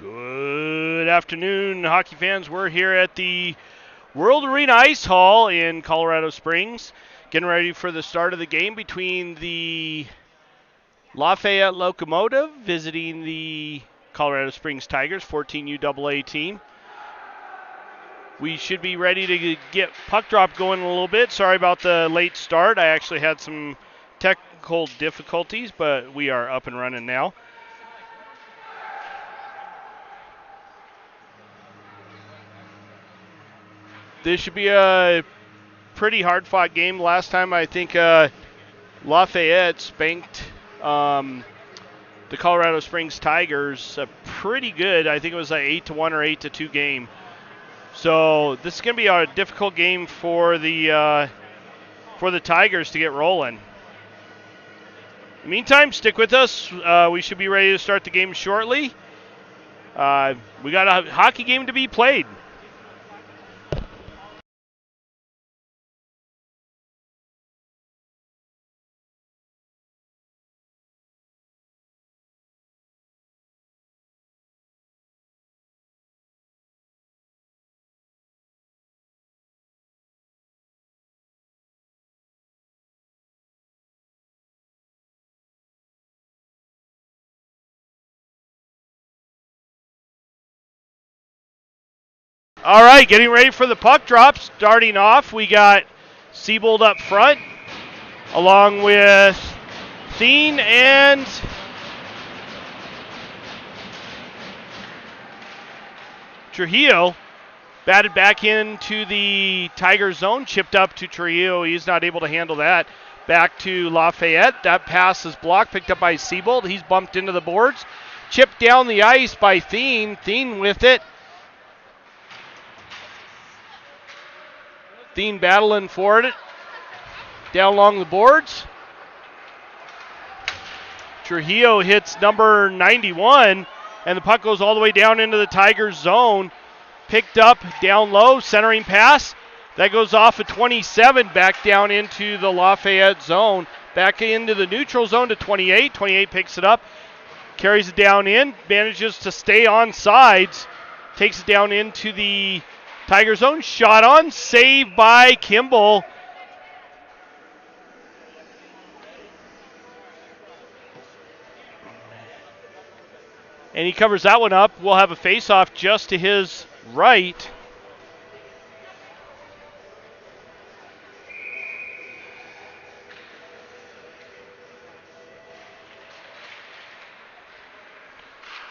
Good afternoon, hockey fans. We're here at the World Arena Ice Hall in Colorado Springs, getting ready for the start of the game between the Lafayette Locomotive visiting the Colorado Springs Tigers, 14 UAA team. We should be ready to get puck drop going in a little bit. Sorry about the late start. I actually had some technical difficulties, but we are up and running now. This should be a pretty hard-fought game. Last time I think Lafayette spanked the Colorado Springs Tigers pretty good. I think it was like 8-1 or 8-2 game. So this is going to be a difficult game for the Tigers to get rolling. In the meantime, stick with us. We should be ready to start the game shortly. We got a hockey game to be played. All right, getting ready for the puck drop. Starting off, we got Siebold up front, along with Thien and Trujillo. Batted back into the Tiger zone, chipped up to Trujillo. He's not able to handle that. Back to Lafayette. That pass is blocked, picked up by Siebold. He's bumped into the boards. Chipped down the ice by Thien. Thien with it. Thien battling for it. Down along the boards. Trujillo hits number 91, and the puck goes all the way down into the Tigers zone. Picked up down low, centering pass. That goes off of 27, back down into the Lafayette zone. Back into the neutral zone to 28. 28 picks it up, carries it down in, manages to stay on sides, takes it down into the Tiger zone. Shot on, saved by Kimball. And he covers that one up. We'll have a face-off just to his right.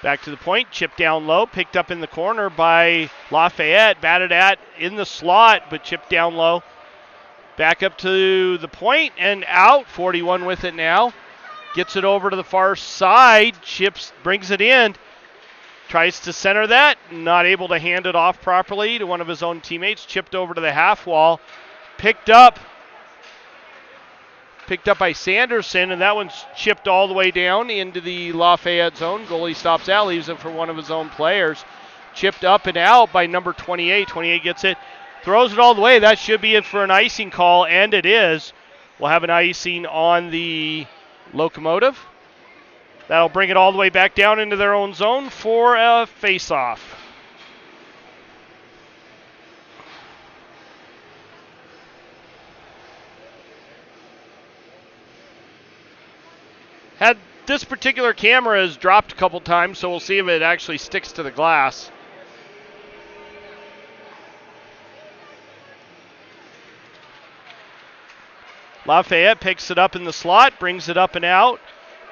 Back to the point, chipped down low, picked up in the corner by Lafayette, batted at in the slot, but chipped down low. Back up to the point and out, 41 with it now. Gets it over to the far side, chips, brings it in, tries to center that, not able to hand it off properly to one of his own teammates, chipped over to the half wall, picked up by Sanderson, and that one's chipped all the way down into the Lafayette zone. Goalie stops that, leaves it for one of his own players. Chipped up and out by number 28. 28 gets it, throws it all the way. That should be it for an icing call, and it is. We'll have an icing on the Locomotive. That'll bring it all the way back down into their own zone for a face-off. This particular camera has dropped a couple times, so we'll see if it actually sticks to the glass. Lafayette picks it up in the slot, brings it up and out.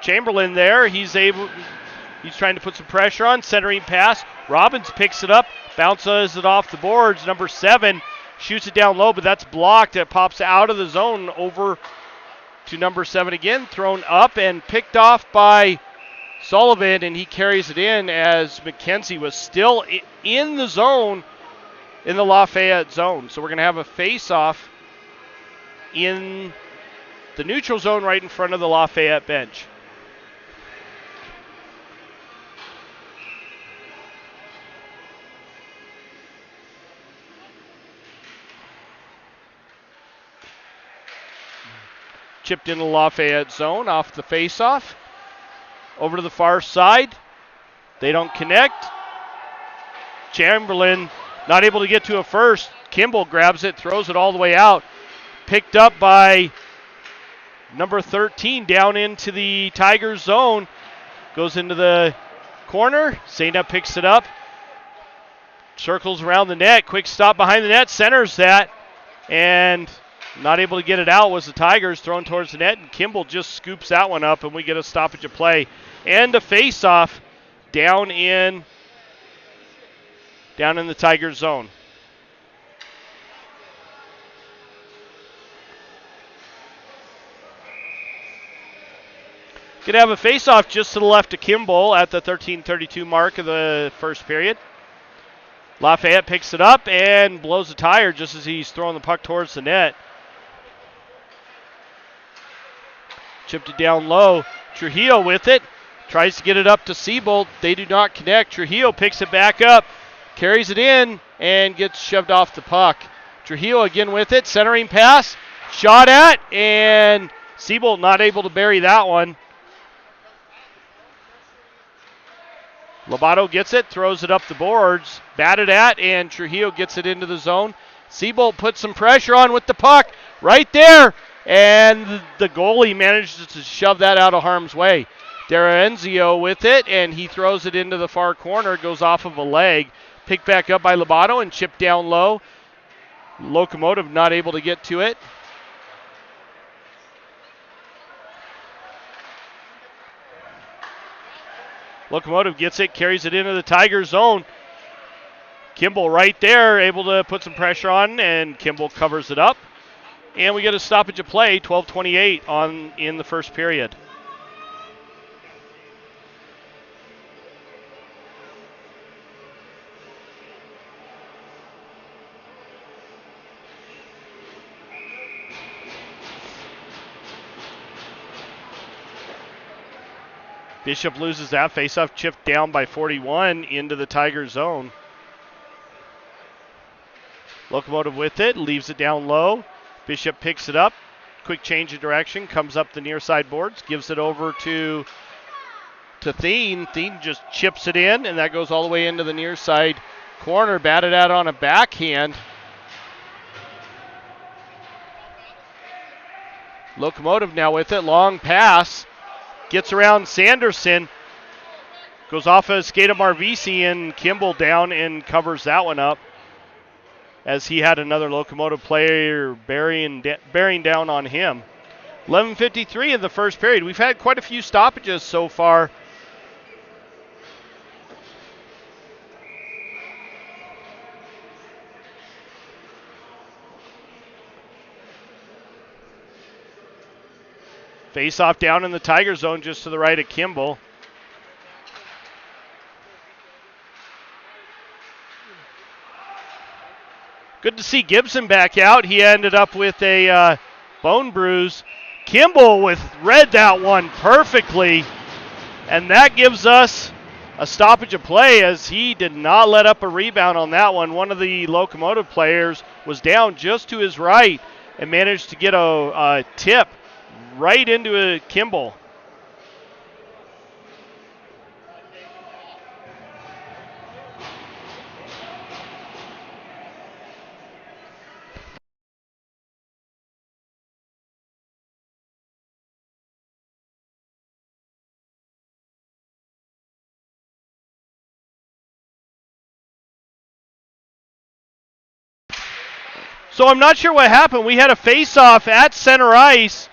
Chamberlain there, he's trying to put some pressure on, centering pass. Robbins picks it up, bounces it off the boards. Number 7 shoots it down low, but that's blocked. It pops out of the zone over to number 7 again, thrown up and picked off by Sullivan, and he carries it in as McKenzie was still in the zone, in the Lafayette zone. So we're going to have a face-off in the neutral zone right in front of the Lafayette bench. Chipped in the Lafayette zone off the face-off. Over to the far side. They don't connect. Chamberlain not able to get to it first. Kimball grabs it, throws it all the way out. Picked up by number 13 down into the Tigers zone. Goes into the corner. Zaina picks it up. Circles around the net. Quick stop behind the net. Centers that. And not able to get it out was the Tigers, thrown towards the net. And Kimball just scoops that one up, and we get a stoppage of play. And a face-off down in the Tigers zone. Could have a face-off just to the left of Kimball at the 13:32 mark of the first period. Lafayette picks it up and blows a tire just as he's throwing the puck towards the net. Chipped it down low. Trujillo with it. Tries to get it up to Siebold. They do not connect. Trujillo picks it back up. Carries it in and gets shoved off the puck. Trujillo again with it. Centering pass. Shot at. And Siebold not able to bury that one. Lobato gets it, throws it up the boards, batted at, and Trujillo gets it into the zone. Siebold puts some pressure on with the puck right there, and the goalie manages to shove that out of harm's way. D'Arenzio with it, and he throws it into the far corner, goes off of a leg. Picked back up by Lobato and chipped down low. Locomotive not able to get to it. Locomotive gets it, carries it into the Tiger zone. Kimball right there, able to put some pressure on, and Kimball covers it up. And we get a stoppage of play, 12:28 in the first period. Bishop loses that faceoff, chipped down by 41 into the Tiger zone. Locomotive with it, leaves it down low. Bishop picks it up. Quick change of direction, comes up the near side boards, gives it over to Thien. Thien just chips it in, and that goes all the way into the near side corner. Batted out on a backhand. Locomotive now with it, long pass. Gets around Sanderson. Goes off a skate of Marvisi, and Kimball down and covers that one up as he had another Locomotive player bearing down on him. 11:53 in the first period. We've had quite a few stoppages so far. Face off down in the Tiger zone just to the right of Kimball. Good to see Gibson back out. He ended up with a bone bruise. Kimball read that one perfectly. And that gives us a stoppage of play as he did not let up a rebound on that one. One of the Locomotive players was down just to his right and managed to get a tip right into a Kimball. So I'm not sure what happened. We had a face-off at center ice,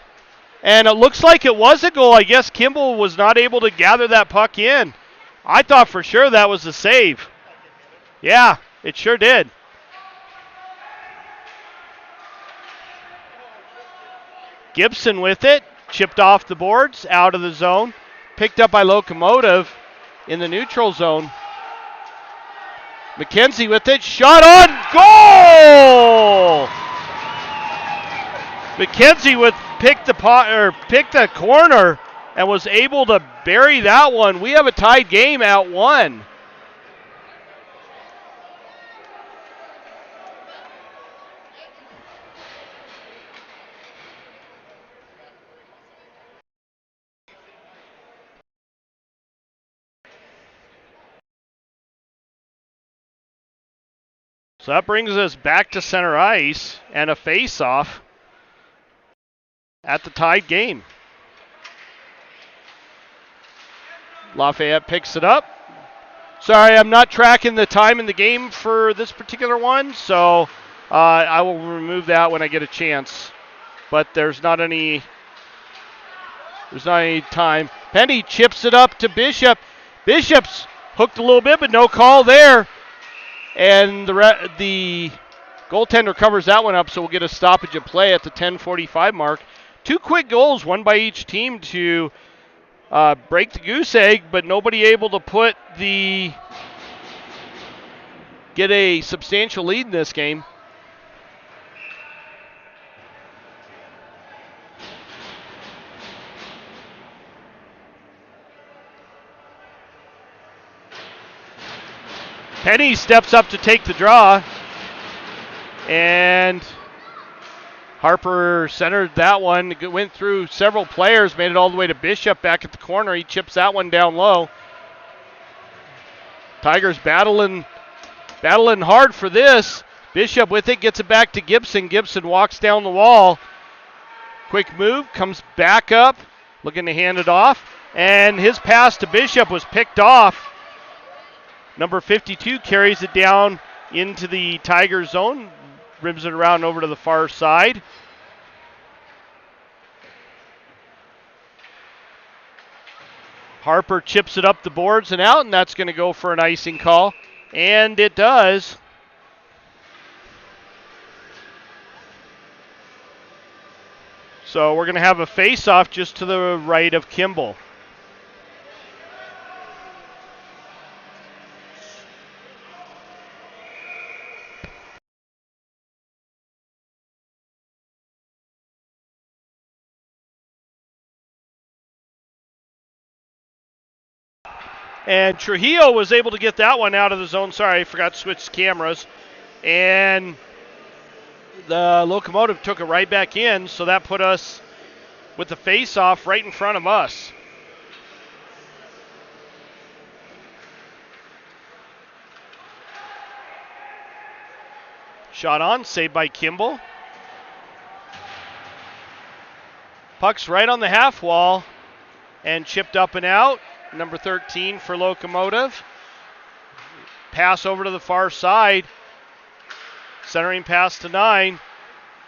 and it looks like it was a goal. I guess Kimball was not able to gather that puck in. I thought for sure that was a save. Yeah, it sure did. Gibson with it, chipped off the boards, out of the zone, picked up by Locomotive in the neutral zone. McKenzie with it, shot on goal! McKenzie picked the corner and was able to bury that one. We have a tied game at 1. So that brings us back to center ice and a face-off at the tied game. Lafayette picks it up. Sorry, I'm not tracking the time in the game for this particular one, so I will remove that when I get a chance. But there's not any time. Penny chips it up to Bishop. Bishop's hooked a little bit, but no call there. And the goaltender covers that one up, so we'll get a stoppage of play at the 10:45 mark. 2 quick goals, one by each team to break the goose egg, but nobody able to get a substantial lead in this game. Penny steps up to take the draw, and Harper centered that one, went through several players, made it all the way to Bishop back at the corner. He chips that one down low. Tigers battling hard for this. Bishop with it, gets it back to Gibson. Gibson walks down the wall. Quick move, comes back up, looking to hand it off. And his pass to Bishop was picked off. Number 52 carries it down into the Tiger zone, rims it around over to the far side. Harper chips it up the boards and out, and that's going to go for an icing call. And it does. So we're going to have a face-off just to the right of Kimball. And Trujillo was able to get that one out of the zone. Sorry, I forgot to switch cameras. And the Locomotive took it right back in, so that put us with the face-off right in front of us. Shot on, saved by Kimball. Puck's right on the half wall and chipped up and out. Number 13 for Locomotive. Pass over to the far side. Centering pass to 9.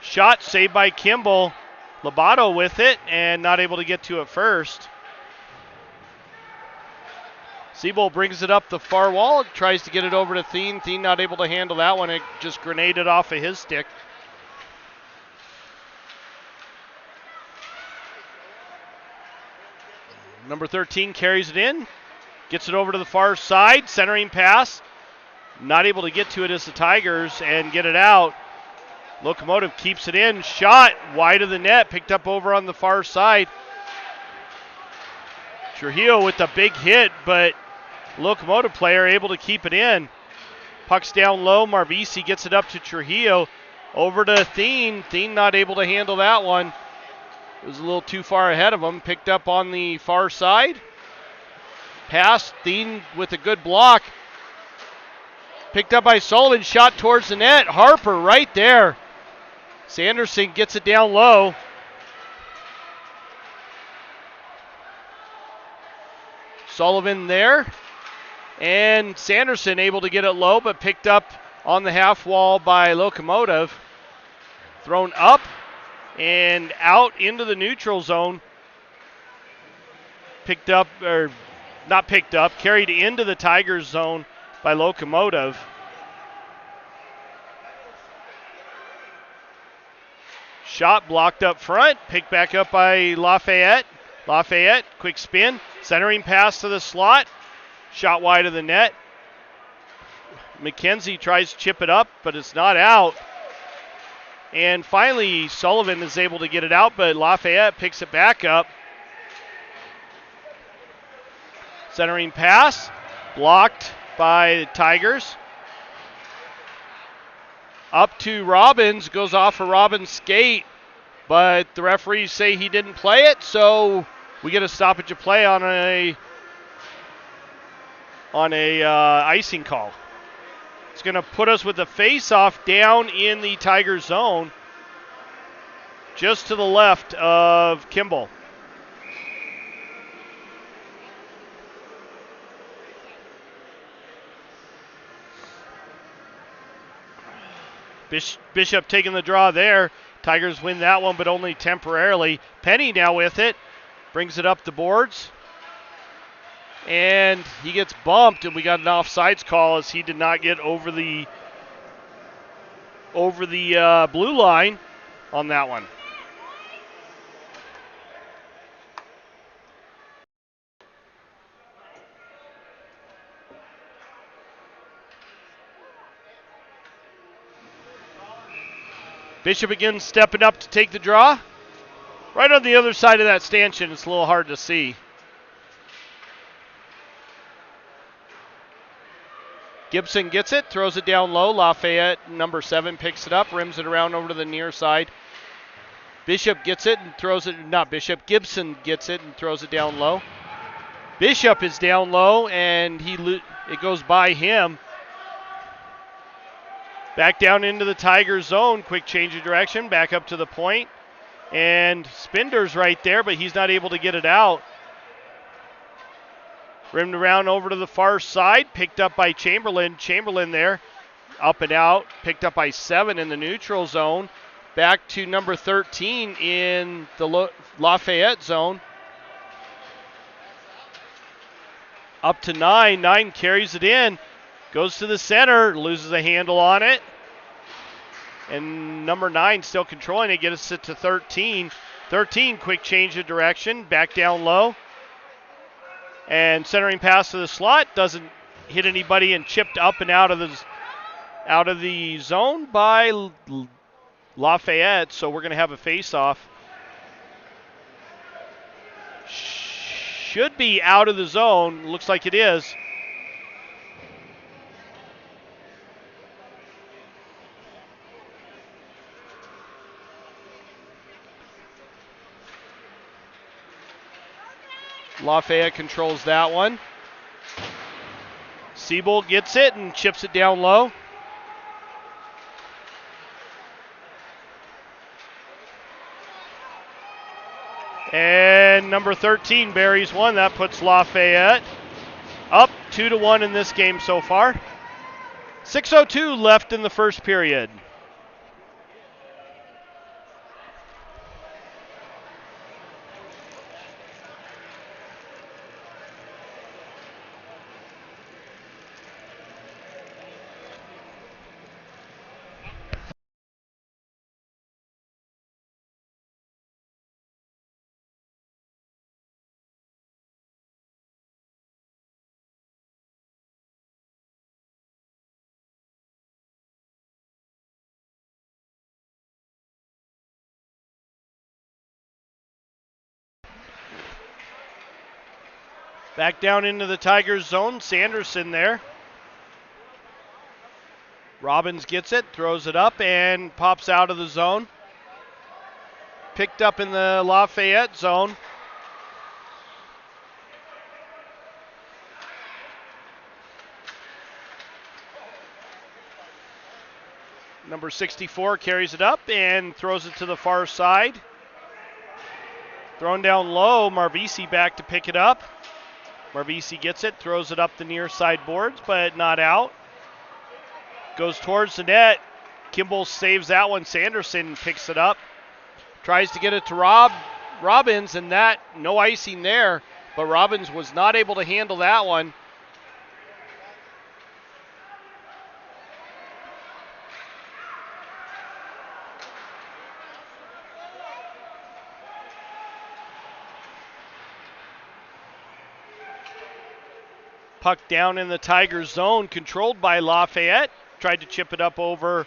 Shot saved by Kimball. Lobato with it and not able to get to it first. Siebel brings it up the far wall, tries to get it over to Thien. Thien not able to handle that one. It just grenaded off of his stick. Number 13 carries it in, gets it over to the far side, centering pass. Not able to get to it as the Tigers and get it out. Locomotive keeps it in, shot wide of the net, picked up over on the far side. Trujillo with the big hit, but Locomotive player able to keep it in. Puck's down low, Marvisi gets it up to Trujillo, over to Thien. Thien not able to handle that one. It was a little too far ahead of him. Picked up on the far side. Pass. Thien with a good block. Picked up by Sullivan. Shot towards the net. Harper right there. Sanderson gets it down low. Sullivan there. And Sanderson able to get it low, but picked up on the half wall by Locomotive. Thrown up and out into the neutral zone. Carried into the Tigers zone by Locomotive. Shot blocked up front, picked back up by Lafayette. Lafayette, quick spin, centering pass to the slot. Shot wide of the net. McKenzie tries to chip it up, but it's not out. And finally, Sullivan is able to get it out, but Lafayette picks it back up. Centering pass, blocked by the Tigers. Up to Robbins, goes off of Robbins' skate, but the referees say he didn't play it, so we get a stoppage of play on a icing call. It's going to put us with a face-off down in the Tiger zone, just to the left of Kimball. Bishop taking the draw there. Tigers win that one, but only temporarily. Penny now with it. Brings it up the boards. And he gets bumped, and we got an offsides call as he did not get over the blue line on that one. Bishop again stepping up to take the draw. Right on the other side of that stanchion, it's a little hard to see. Gibson gets it, throws it down low. Lafayette, number 7, picks it up, rims it around over to the near side. Bishop gets it and throws it, not Bishop, Gibson gets it and throws it down low. Bishop is down low, and it goes by him. Back down into the Tiger zone, quick change of direction, back up to the point. And Spinder's right there, but he's not able to get it out. Rimmed around over to the far side, picked up by Chamberlain. Chamberlain there, up and out, picked up by 7 in the neutral zone. Back to number 13 in the Lafayette zone. Up to 9. 9 carries it in, goes to the center, loses a handle on it. And number 9 still controlling it, gets it to 13. 13, quick change of direction, back down low. And centering pass to the slot, doesn't hit anybody and chipped up and out of the zone by Lafayette. So we're going to have a face-off. Should be out of the zone. Looks like it is. Lafayette controls that one. Siebel gets it and chips it down low. And number 13 buries one. That puts Lafayette up 2-1 in this game so far. 6:02 left in the first period. Back down into the Tigers zone. Sanderson there. Robbins gets it, throws it up, and pops out of the zone. Picked up in the Lafayette zone. Number 64 carries it up and throws it to the far side. Thrown down low, Marvisi back to pick it up. Marvisi gets it, throws it up the near side boards, but not out. Goes towards the net. Kimball saves that one. Sanderson picks it up. Tries to get it to Robbins, and that, no icing there, but Robbins was not able to handle that one. Puck down in the Tigers zone, controlled by Lafayette. Tried to chip it up over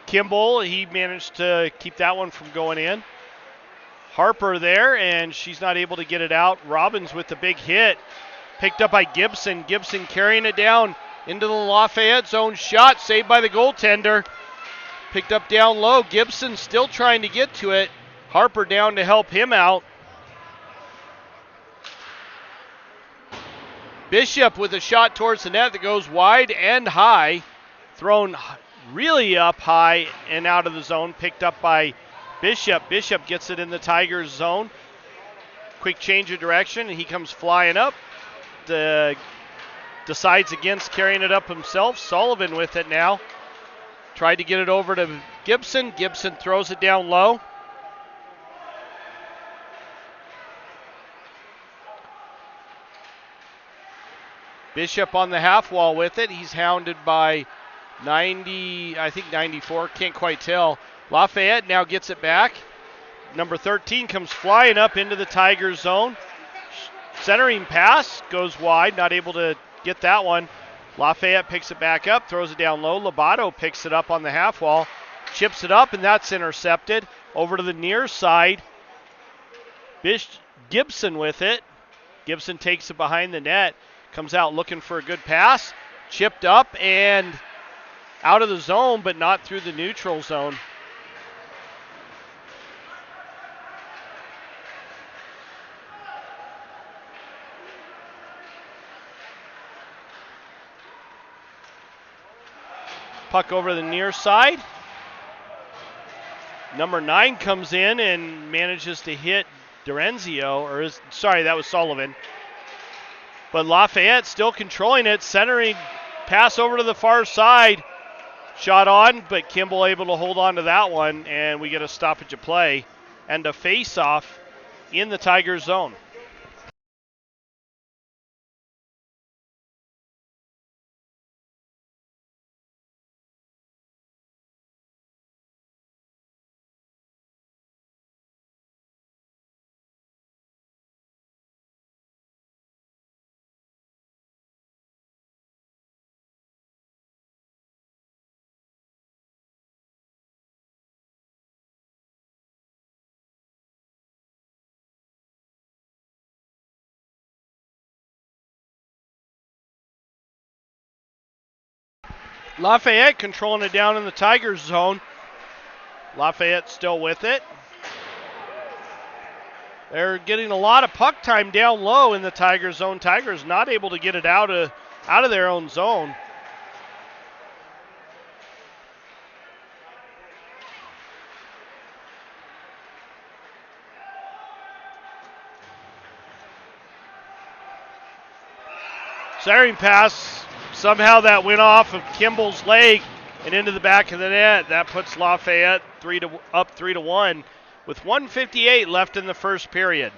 Kimball. He managed to keep that one from going in. Harper there, and she's not able to get it out. Robbins with the big hit. Picked up by Gibson. Gibson carrying it down into the Lafayette zone. Shot saved by the goaltender. Picked up down low. Gibson still trying to get to it. Harper down to help him out. Bishop with a shot towards the net that goes wide and high. thrown really up high and out of the zone, picked up by Bishop. Bishop gets it in the Tigers zone. Quick change of direction, and he comes flying up. Decides against carrying it up himself. Sullivan with it now. Tried to get it over to Gibson. Gibson throws it down low. Bishop on the half wall with it. He's hounded by 94, can't quite tell. Lafayette now gets it back. Number 13 comes flying up into the Tigers zone. Centering pass goes wide, not able to get that one. Lafayette picks it back up, throws it down low. Lobato picks it up on the half wall, chips it up, and that's intercepted. Over to the near side. Gibson with it. Gibson takes it behind the net. Comes out looking for a good pass. Chipped up and out of the zone, but not through the neutral zone. Puck over to the near side. Number 9 comes in and manages to hit Dorenzio, that was Sullivan. But Lafayette still controlling it, centering pass over to the far side. Shot on, but Kimball able to hold on to that one, and we get a stoppage of play and a face-off in the Tigers zone. Lafayette controlling it down in the Tigers zone. Lafayette still with it. They're getting a lot of puck time down low in the Tigers zone. Tigers not able to get it out of their own zone. Centering pass. Somehow that went off of Kimball's leg and into the back of the net. That puts Lafayette up 3-1 with 1:58 left in the first period.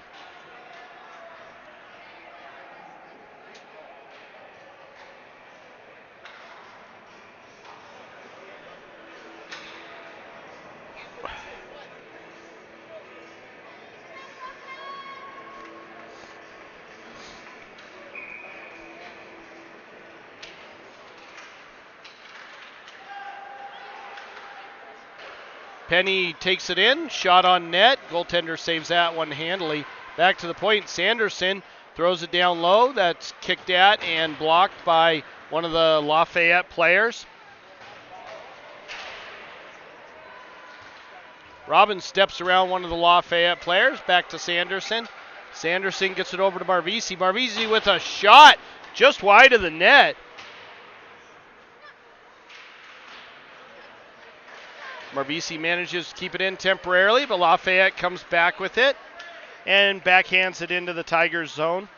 Penny takes it in, shot on net. Goaltender saves that one handily. Back to the point, Sanderson throws it down low. That's kicked at and blocked by one of the Lafayette players. Robbins steps around one of the Lafayette players, back to Sanderson. Sanderson gets it over to Marvisi. Marvisi with a shot just wide of the net. Marvisi manages to keep it in temporarily, but Lafayette comes back with it and backhands it into the Tigers zone.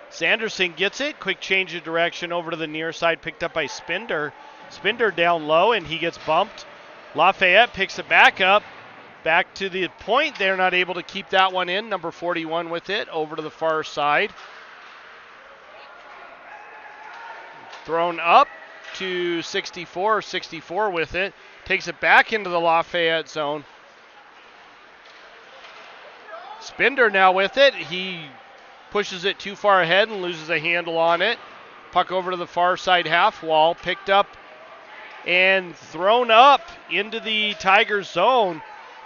Sanderson gets it. Quick change of direction over to the near side, picked up by Spinder. Spinder down low, and he gets bumped. Lafayette picks it back up. Back to the point. They're not able to keep that one in. Number 41 with it over to the far side. Thrown up to 64 with it. Takes it back into the Lafayette zone. Spinder now with it. He pushes it too far ahead and loses a handle on it. Puck over to the far side half wall. Picked up and thrown up into the Tigers zone.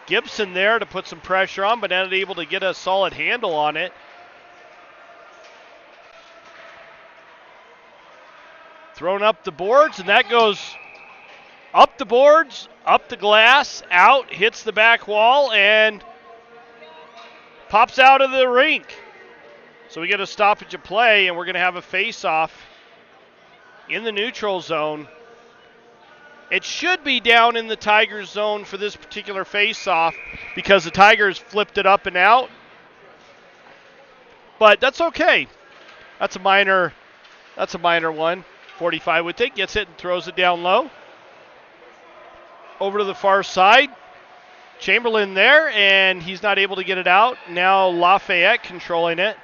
Gibson there to put some pressure on, but not able to get a solid handle on it. Thrown up the boards, and that goes up the boards, up the glass, out, hits the back wall, and pops out of the rink. So we get a stoppage of play, and we're going to have a face-off in the neutral zone. It should be down in the Tigers zone for this particular face-off because the Tigers flipped it up and out. But that's okay. That's a minor one. 45 would take, gets it and throws it down low. Over to the far side. Chamberlain there, and he's not able to get it out. Now Lafayette controlling it.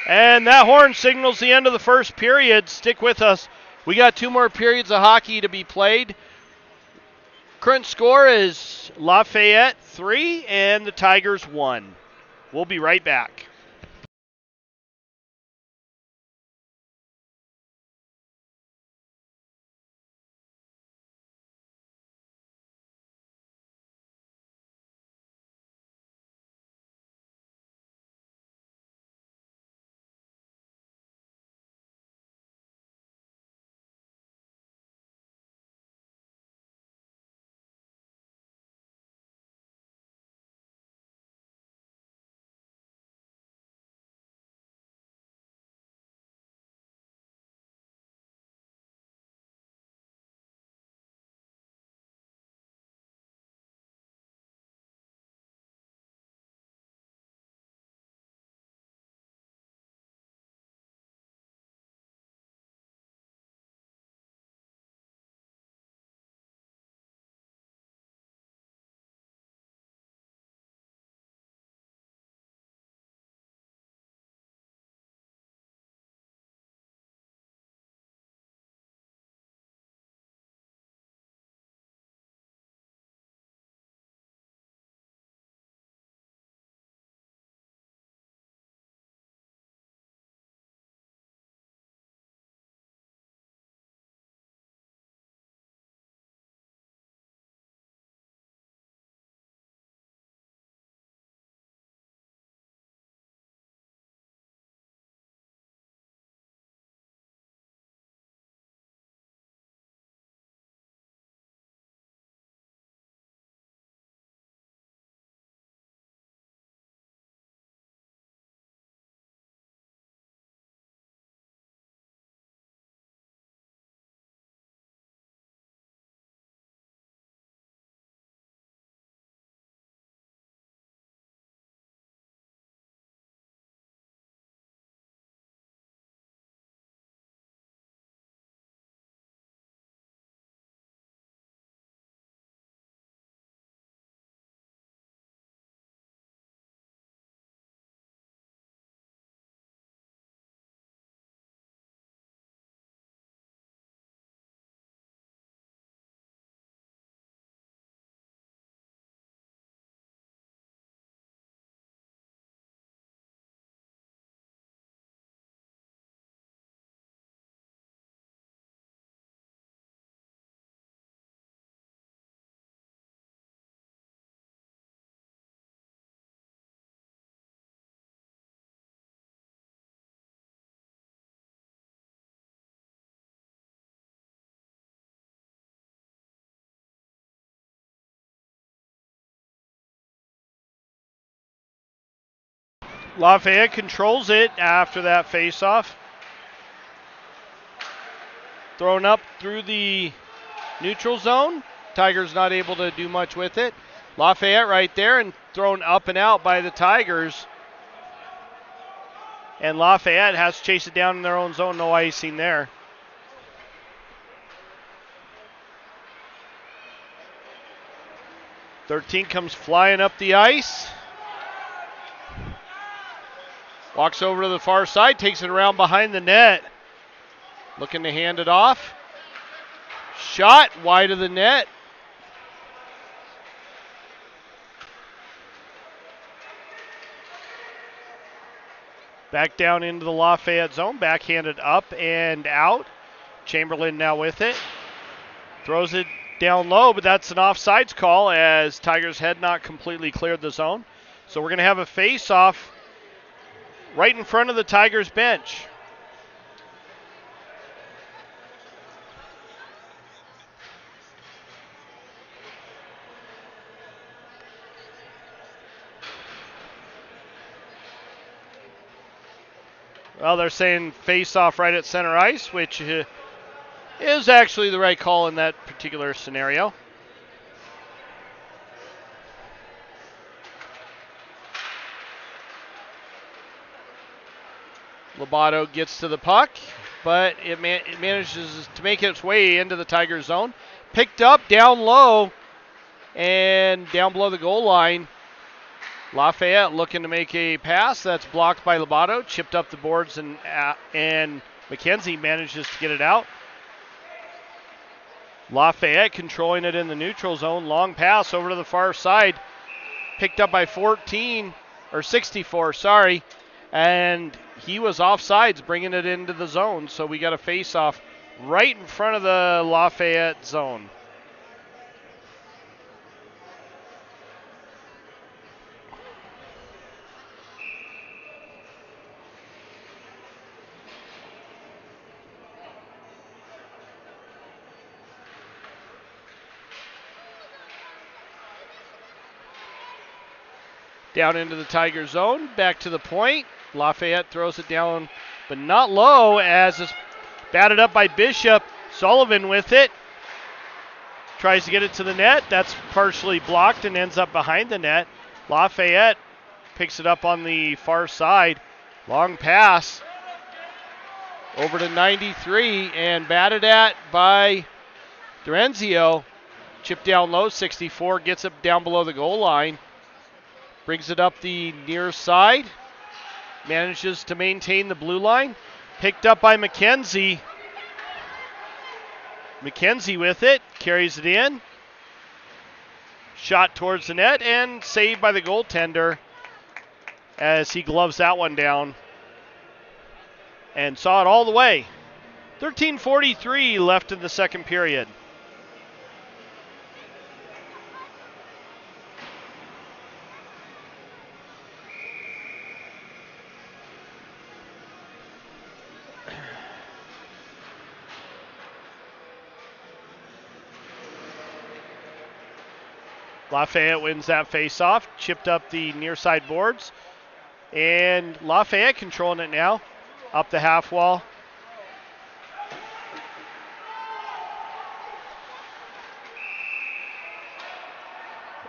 And that horn signals the end of the first period. Stick with us. We got 2 more periods of hockey to be played. Current score is Lafayette 3 and the Tigers 1. We'll be right back. Lafayette controls it after that face-off. Thrown up through the neutral zone. Tigers not able to do much with it. Lafayette right there and thrown up and out by the Tigers. And Lafayette has to chase it down in their own zone. No icing there. .13 comes flying up the ice. Walks over to the far side, takes it around behind the net. Looking to hand it off. Shot wide of the net. Back down into the Lafayette zone, backhanded up and out. Chamberlain now with it. Throws it down low, but that's an offsides call as Tigers had not completely cleared the zone. So we're going to have a face-off right in front of the Tigers bench. Well, they're saying face off right at center ice, which is actually the right call in that particular scenario. Lobato gets to the puck, but it manages to make its way into the Tiger zone. Picked up down low and down below the goal line. Lafayette looking to make a pass. That's blocked by Lobato. Chipped up the boards, and McKenzie manages to get it out. Lafayette controlling it in the neutral zone. Long pass over to the far side. Picked up by 64, sorry. And he was offsides, bringing it into the zone. So we got a face-off right in front of the Lafayette zone. Down into the Tiger zone, back to the point. Lafayette throws it down, but not low, as it's batted up by Bishop. Sullivan with it. Tries to get it to the net. That's partially blocked and ends up behind the net. Lafayette picks it up on the far side. Long pass over to 93 and batted at by Dorenzio. Chip down low, 64, gets it down below the goal line. Brings it up the near side. Manages to maintain the blue line. Picked up by McKenzie. McKenzie with it. Carries it in. Shot towards the net and saved by the goaltender as he gloves that one down. And saw it all the way. 13:43 left in the second period. Lafayette wins that face-off, chipped up the near side boards, and Lafayette controlling it now, up the half wall.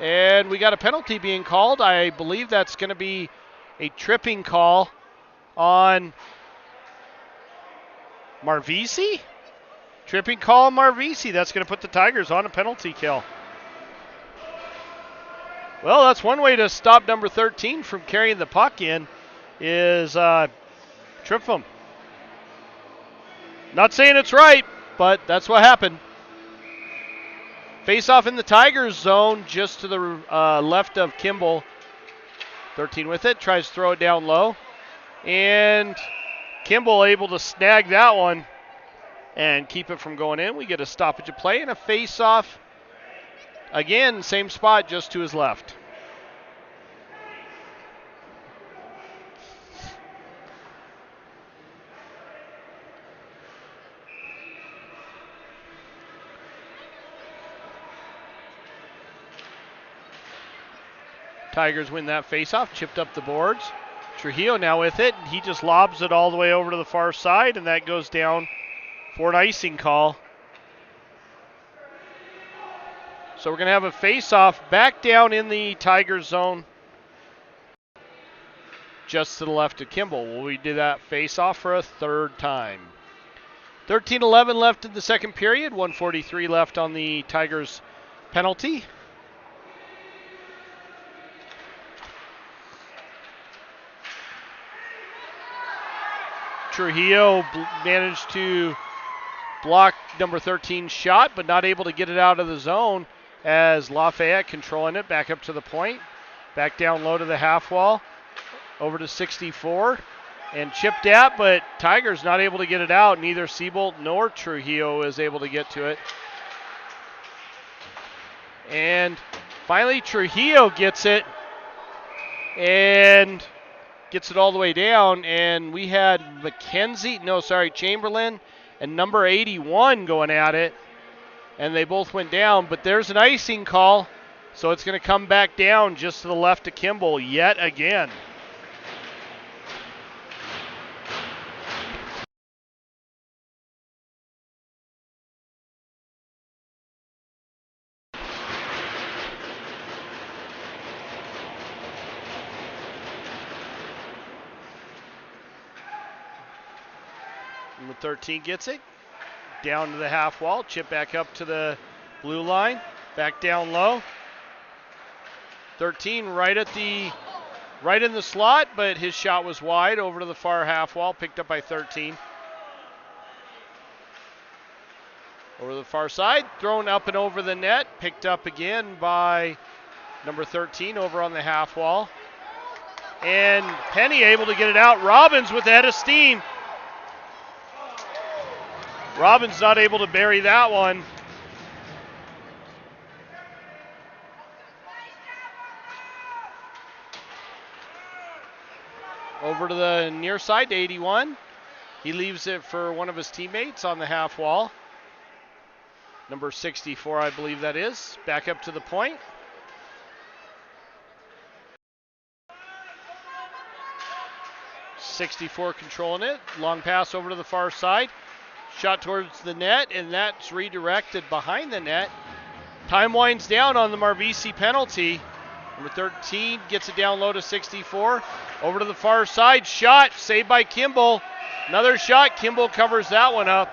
And we got a penalty being called. I believe that's going to be a tripping call on Marvisi. Tripping call on Marvisi. That's going to put the Tigers on a penalty kill. Well, that's one way to stop number 13 from carrying the puck in, is trip him. Not saying it's right, but that's what happened. Face off in the Tigers zone, just to the left of Kimball. 13 with it, tries to throw it down low. And Kimball able to snag that one and keep it from going in. We get a stoppage of play and a face off. Again, same spot, just to his left. Tigers win that face-off, chipped up the boards. Trujillo now with it. He just lobs it all the way over to the far side, and that goes down for an icing call. So we're going to have a face-off back down in the Tigers zone, just to the left of Kimball. Will we do that face-off for a third time? 13:11 left in the second period, 1:43 left on the Tigers penalty. Trujillo managed to block number 13's shot, but not able to get it out of the zone, as Lafayette controlling it back up to the point. Back down low to the half wall. Over to 64. And chipped at, but Tigers not able to get it out. Neither Siebold nor Trujillo is able to get to it. And finally Trujillo gets it. And gets it all the way down. And we had Chamberlain and number 81 going at it. And they both went down, but there's an icing call, so it's going to come back down just to the left of Kimball yet again. Number 13 gets it. Down to the half wall. Chip back up to the blue line. Back down low. 13 right in the slot, but his shot was wide over to the far half wall. Picked up by 13. Over the far side. Thrown up and over the net. Picked up again by number 13 over on the half wall. And Penny able to get it out. Robbins with the head of steam. Robbins not able to bury that one. Over to the near side to 81. He leaves it for one of his teammates on the half wall. Number 64, I believe that is. Back up to the point. .64 controlling it. Long pass over to the far side. Shot towards the net, and that's redirected behind the net. Time winds down on the Marvisi penalty. Number 13 gets it down low to 64. Over to the far side. Shot saved by Kimball. Another shot. Kimball covers that one up,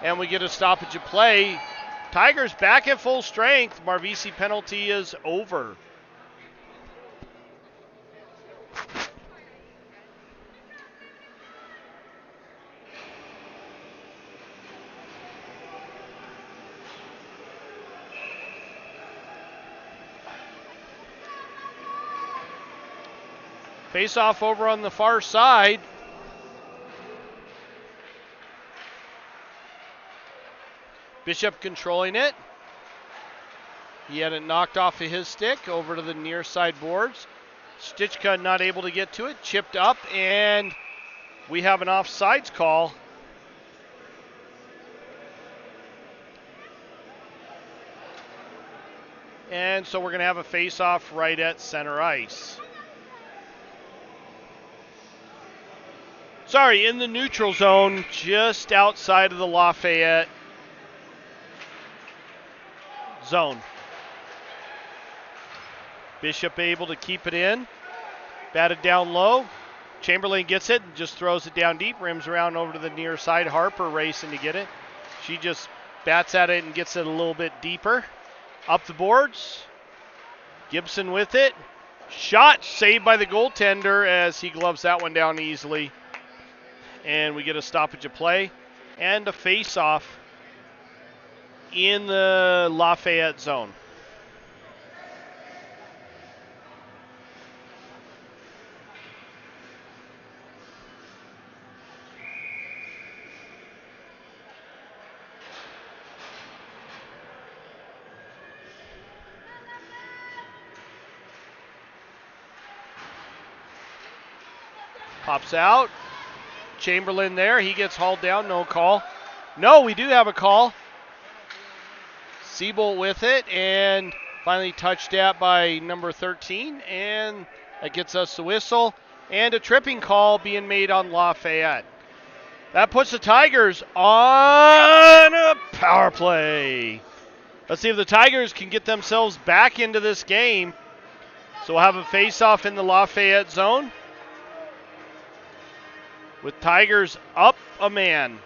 and we get a stoppage of play. Tigers back at full strength. Marvisi penalty is over. Face off over on the far side. Bishop controlling it. He had it knocked off of his stick over to the near side boards. Stichka not able to get to it. Chipped up, and we have an offsides call. And so we're going to have a face-off right at center ice. Sorry, in the neutral zone, just outside of the Lafayette zone. Bishop able to keep it in. Batted down low. Chamberlain gets it and just throws it down deep. Rims around over to the near side. Harper racing to get it. She just bats at it and gets it a little bit deeper. Up the boards. Gibson with it. Shot saved by the goaltender as he gloves that one down easily. And we get a stoppage of play and a face-off in the Lafayette zone. Pops out. Chamberlain there. He gets hauled down. No call. No, we do have a call. Siebold with it and finally touched at by number 13. And that gets us the whistle. And a tripping call being made on Lafayette. That puts the Tigers on a power play. Let's see if the Tigers can get themselves back into this game. So we'll have a face-off in the Lafayette zone, with Tigers up a man.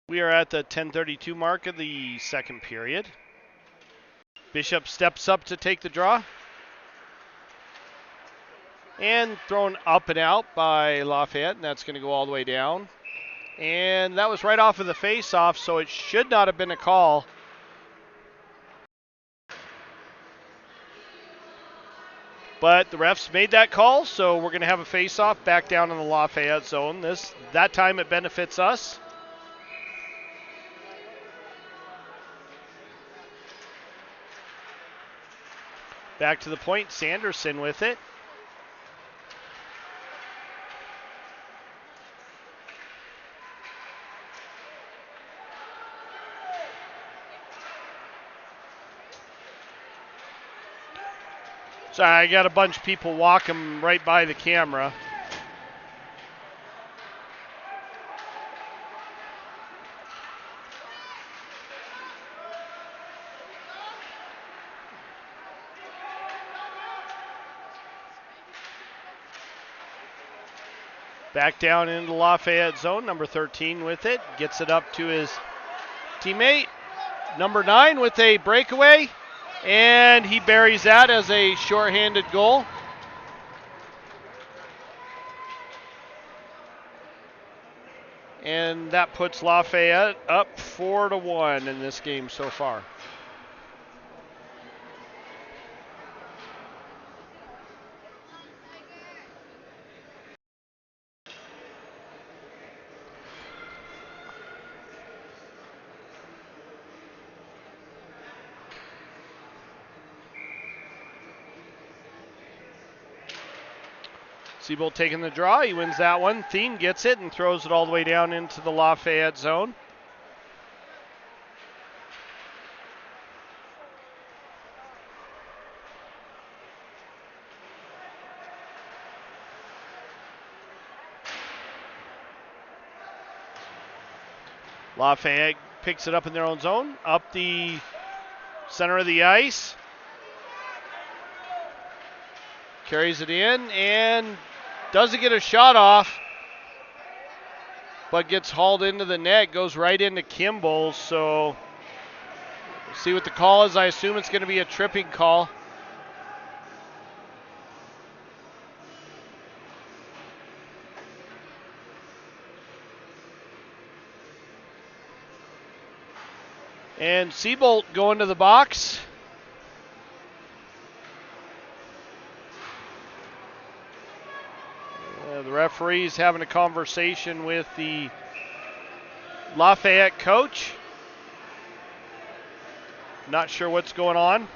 We are at the 10:32 mark of the second period. Bishop steps up to take the draw. And thrown up and out by Lafayette, and that's going to go all the way down. And that was right off of the face-off, so it should not have been a call. But the refs made that call, so we're going to have a face-off back down in the Lafayette zone. That time it benefits us. Back to the point, Sanderson with it. Sorry, I got a bunch of people walking right by the camera. Back down into Lafayette zone. Number 13 with it. Gets it up to his teammate. Number 9 with a breakaway. And he buries that as a shorthanded goal. And that puts Lafayette up 4-1 in this game so far. Siebold taking the draw. He wins that one. Thien gets it and throws it all the way down into the Lafayette zone. Lafayette picks it up in their own zone. Up the center of the ice. Carries it in and doesn't get a shot off, but gets hauled into the net, goes right into Kimball. So we'll see what the call is. I assume it's going to be a tripping call. And Siebold going to the box. The referee's having a conversation with the Lafayette coach. Not sure what's going on.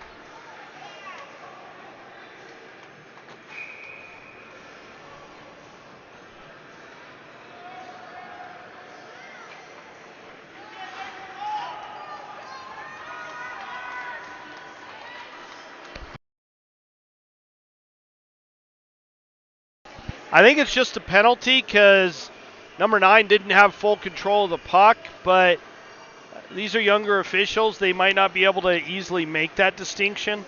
I think it's just a penalty because number 9 didn't have full control of the puck, but these are younger officials. They might not be able to easily make that distinction.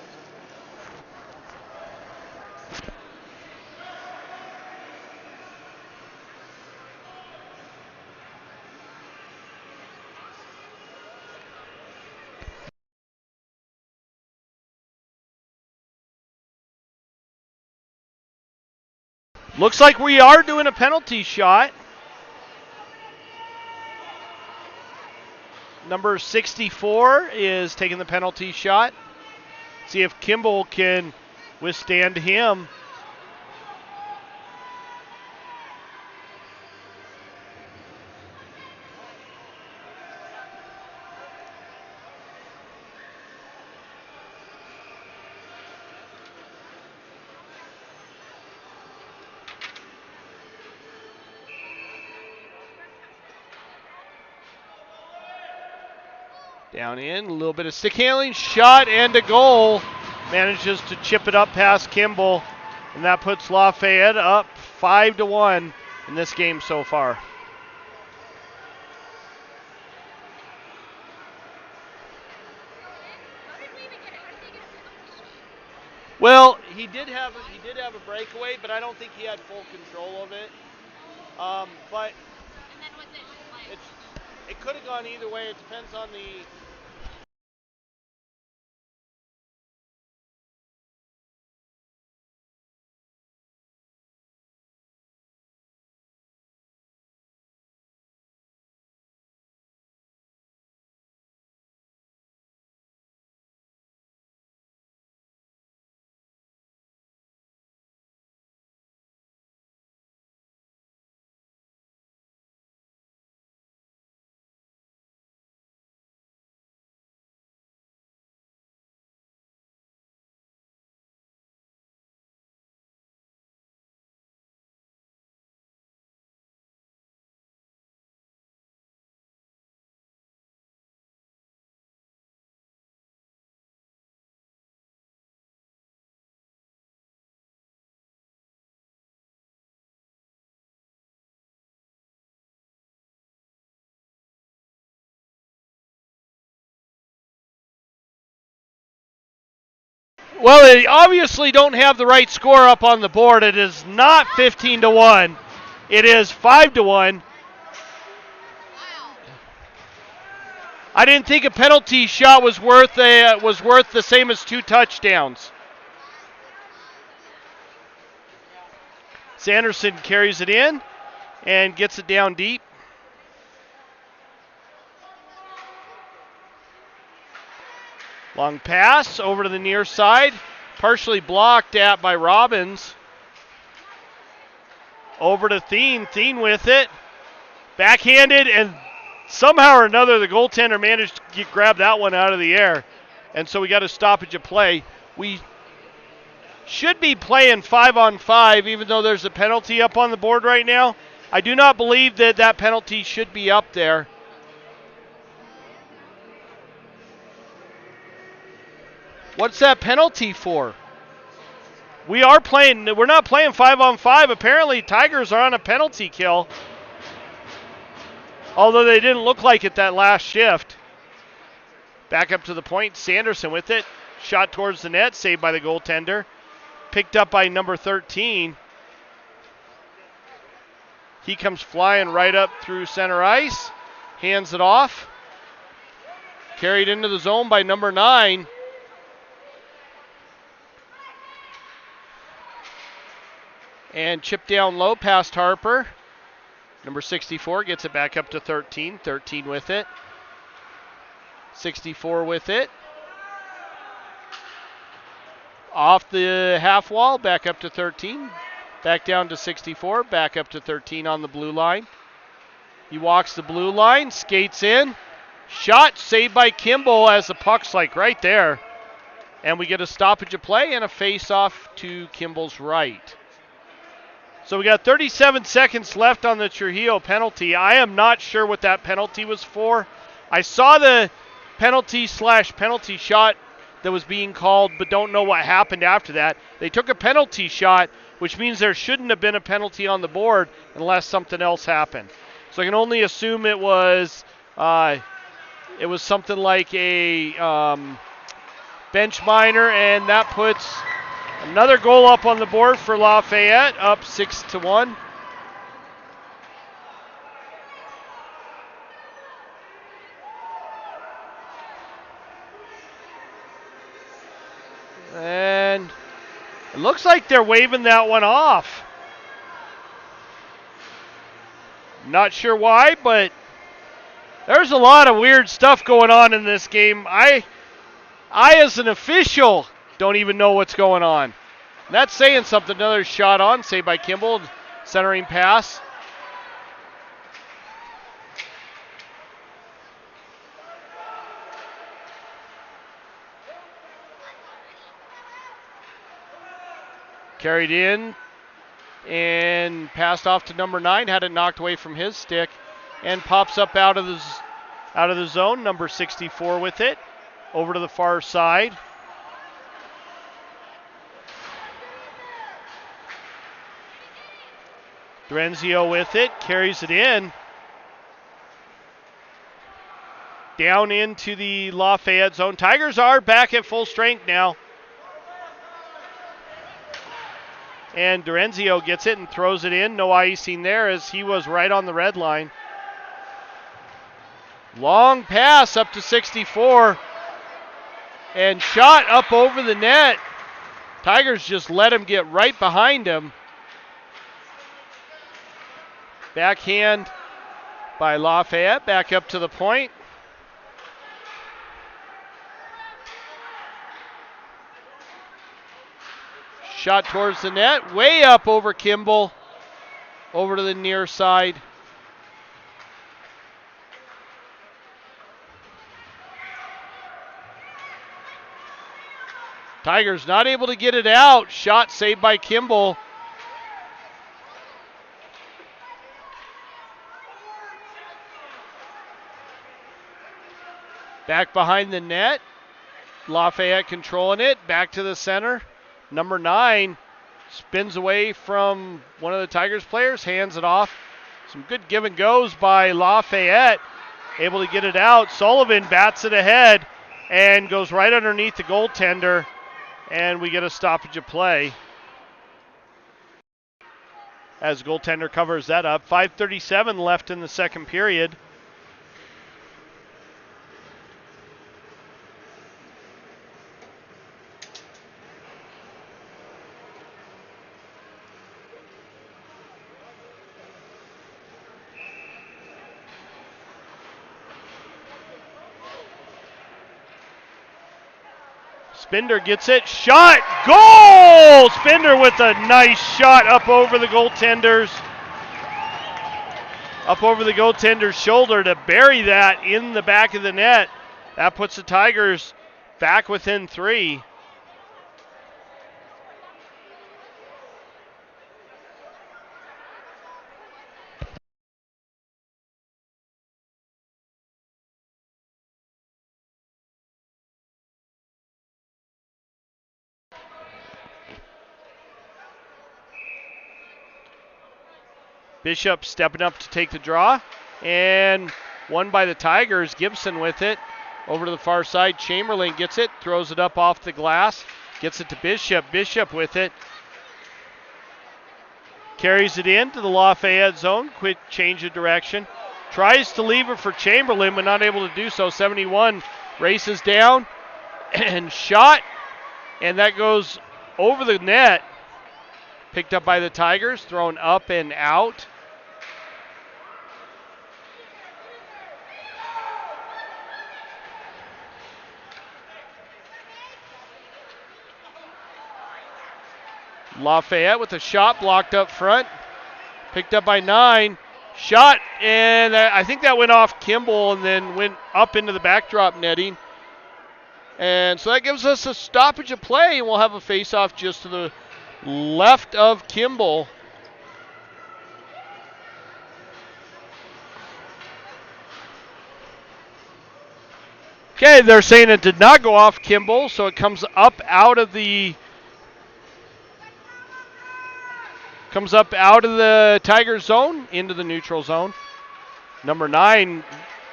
Looks like we are doing a penalty shot. Number 64 is taking the penalty shot. See if Kimball can withstand him. Down in, a little bit of stick handling, shot and a goal. Manages to chip it up past Kimball, and that puts Lafayette up 5-1 in this game so far. Well, he did have a breakaway, but I don't think he had full control of it. But it could have gone either way. It depends on the. Well, they obviously don't have the right score up on the board. It is not 15-1. It is 5-1. I didn't think a penalty shot was worth the same as 2 touchdowns. Sanderson carries it in and gets it down deep. Long pass over to the near side, partially blocked at by Robbins. Over to Thien. Thien with it. Backhanded, and somehow or another the goaltender managed to grab that one out of the air. And so we got a stoppage of play. We should be playing 5-on-5, even though there's a penalty up on the board right now. I do not believe that penalty should be up there. What's that penalty for? We're not playing 5-on-5. Apparently Tigers are on a penalty kill. Although they didn't look like it that last shift. Back up to the point. Sanderson with it. Shot towards the net. Saved by the goaltender. Picked up by number 13. He comes flying right up through center ice. Hands it off. Carried into the zone by number 9. And chipped down low past Harper. Number 64 gets it back up to 13. 13 with it. 64 with it. Off the half wall, back up to 13. Back down to 64, back up to 13 on the blue line. He walks the blue line, skates in. Shot saved by Kimball as the puck's like right there. And we get a stoppage of play and a face-off to Kimball's right. So we got 37 seconds left on the Trujillo penalty. I am not sure what that penalty was for. I saw the penalty shot that was being called, but don't know what happened after that. They took a penalty shot, which means there shouldn't have been a penalty on the board unless something else happened. So I can only assume it was something like a bench minor, and that puts another goal up on the board for Lafayette, up 6-1. And it looks like they're waving that one off. Not sure why, but there's a lot of weird stuff going on in this game. I as an official, don't even know what's going on. And that's saying something. Another shot on, saved by Kimball. Centering pass. Carried in and passed off to number 9. Had it knocked away from his stick and pops up out of the zone. Number 64 with it. Over to the far side. Drenzio with it, carries it in. Down into the Lafayette zone. Tigers are back at full strength now. And Drenzio gets it and throws it in. No icing there as he was right on the red line. Long pass up to 64. And shot up over the net. Tigers just let him get right behind him. Backhand by Lafayette, back up to the point. Shot towards the net, way up over Kimball, over to the near side. Tigers not able to get it out. Shot saved by Kimball. Back behind the net. Lafayette controlling it. Back to the center. Number 9 spins away from one of the Tigers players. Hands it off. Some good give and goes by Lafayette. Able to get it out. Sullivan bats it ahead and goes right underneath the goaltender. And we get a stoppage of play. as goaltender covers that up. 5:37 left in the second period. Spinder gets it, shot, goal! Spinder with a nice shot up over the goaltender's shoulder to bury that in the back of the net. That puts the Tigers back within 3. Bishop stepping up to take the draw, and won by the Tigers. Gibson with it over to the far side. Chamberlain gets it, throws it up off the glass, gets it to Bishop. Bishop with it, carries it into the Lafayette zone. Quick change of direction, tries to leave it for Chamberlain, but not able to do so. 71 races down and shot, and that goes over the net. Picked up by the Tigers, thrown up and out. Lafayette with a shot blocked up front. Picked up by 9. Shot, and I think that went off Kimball and then went up into the backdrop netting. And so that gives us a stoppage of play, and we'll have a face-off just to the left of Kimball. Okay, they're saying it did not go off Kimball, so it comes up out of the Tiger zone into the neutral zone. Number 9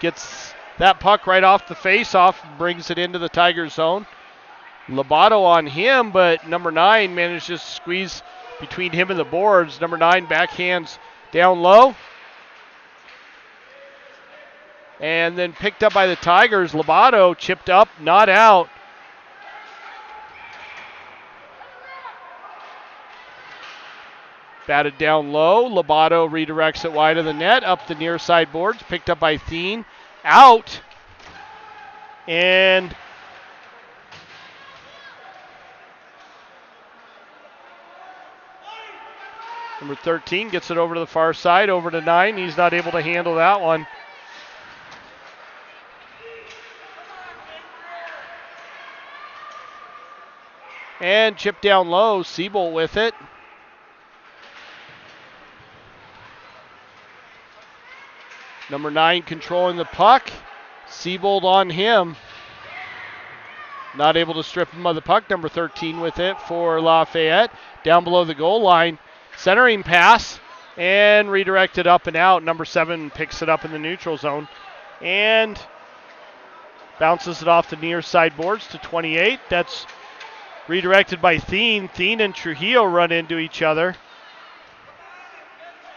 gets that puck right off the face-off, brings it into the Tiger zone. Lobato on him, but number 9 managed to squeeze between him and the boards. Number 9 backhands down low. And then picked up by the Tigers. Lobato chipped up, not out. Batted down low. Lobato redirects it wide of the net, up the near side boards. Picked up by Thien. Out. And number 13 gets it over to the far side, over to 9. He's not able to handle that one. And chip down low, Siebold with it. Number 9 controlling the puck. Siebold on him. Not able to strip him of the puck. Number 13 with it for Lafayette. Down below the goal line. Centering pass and redirected up and out. Number 7 picks it up in the neutral zone and bounces it off the near side boards to 28. That's redirected by Thien. Thien and Trujillo run into each other.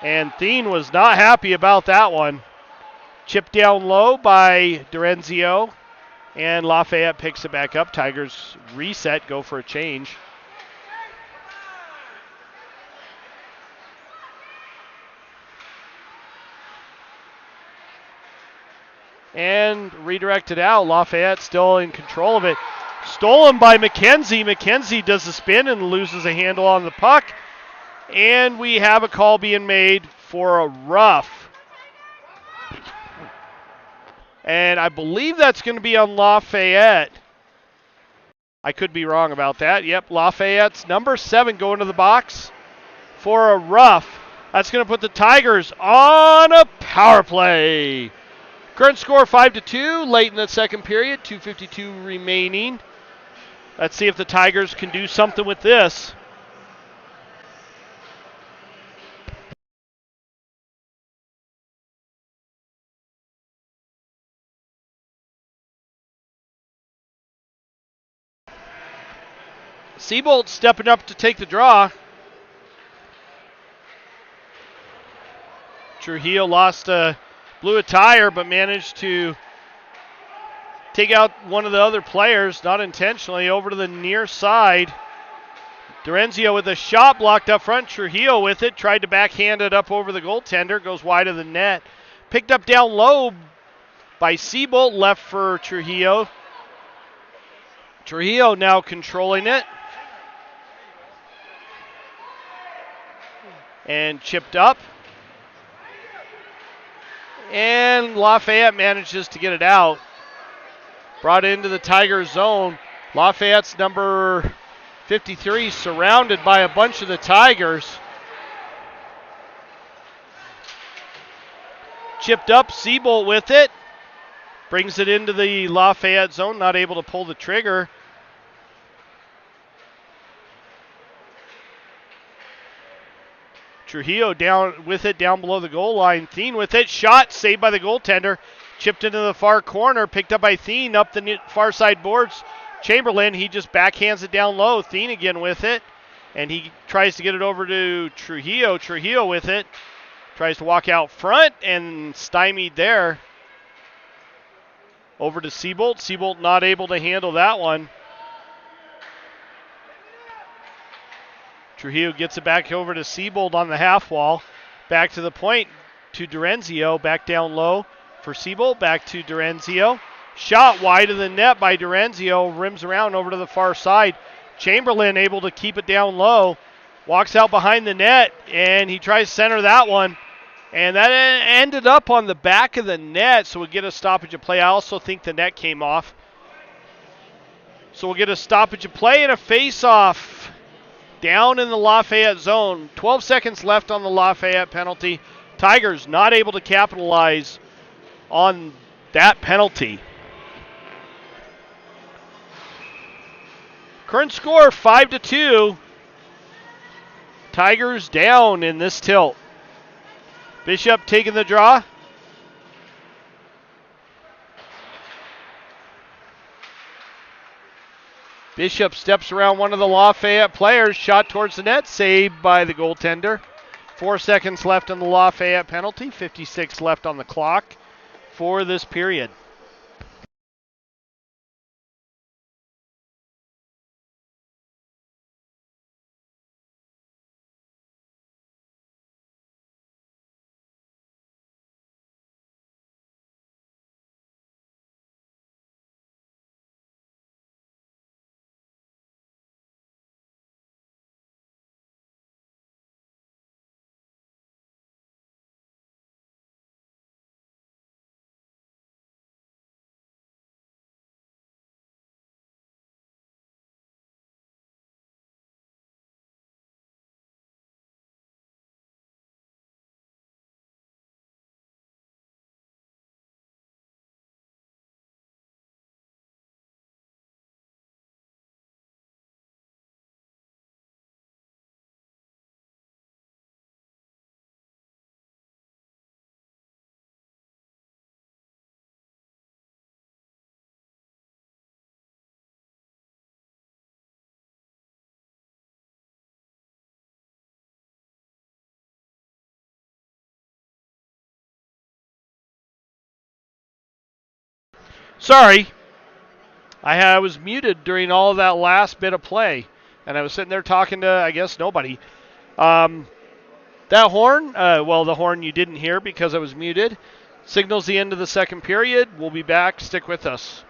And Thien was not happy about that one. Chipped down low by Dorenzio. And Lafayette picks it back up. Tigers reset, go for a change. And redirected out. Lafayette still in control of it. Stolen by McKenzie. McKenzie does the spin and loses a handle on the puck. And we have a call being made for a rough. And I believe that's going to be on Lafayette. I could be wrong about that. Yep, Lafayette's number 7 going to the box for a rough. That's going to put the Tigers on a power play. Current score 5-2 late in the second period, 2:52 remaining. Let's see if the Tigers can do something with this. Siebold stepping up to take the draw. Trujillo blew a tire, but managed to take out one of the other players, not intentionally, over to the near side. Durenzio with a shot blocked up front. Trujillo with it, tried to backhand it up over the goaltender, goes wide of the net. Picked up down low by Seabolt, left for Trujillo. Trujillo now controlling it. And chipped up. And Lafayette manages to get it out. Brought into the Tiger zone. Lafayette's number 53 surrounded by a bunch of the Tigers. Chipped up, Seabolt with it. Brings it into the Lafayette zone, not able to pull the trigger. Trujillo down with it down below the goal line. Thien with it. Shot saved by the goaltender. Chipped into the far corner. Picked up by Thien up the far side boards. Chamberlain, he just backhands it down low. Thien again with it. And he tries to get it over to Trujillo. Trujillo with it. Tries to walk out front and stymied there. Over to Seabolt. Seabolt not able to handle that one. Trujillo gets it back over to Seabolt on the half wall. Back to the point to Durenzio. Back down low for Seabolt. Back to Durenzio. Shot wide of the net by Durenzio. Rims around over to the far side. Chamberlain able to keep it down low. Walks out behind the net, and he tries to center that one. And that ended up on the back of the net, so we'll get a stoppage of play. I also think the net came off. So we'll get a stoppage of play and a face-off down in the Lafayette zone. 12 seconds left on the Lafayette penalty. Tigers not able to capitalize on that penalty. Current score 5-2. Tigers down in this tilt. Bishop taking the draw. Bishop steps around one of the Lafayette players. Shot towards the net. Saved by the goaltender. 4 seconds left on the Lafayette penalty. 56 left on the clock for this period. Sorry, I was muted during all of that last bit of play, and I was sitting there talking to, I guess, nobody. That horn, the horn you didn't hear because I was muted, signals the end of the second period. We'll be back. Stick with us.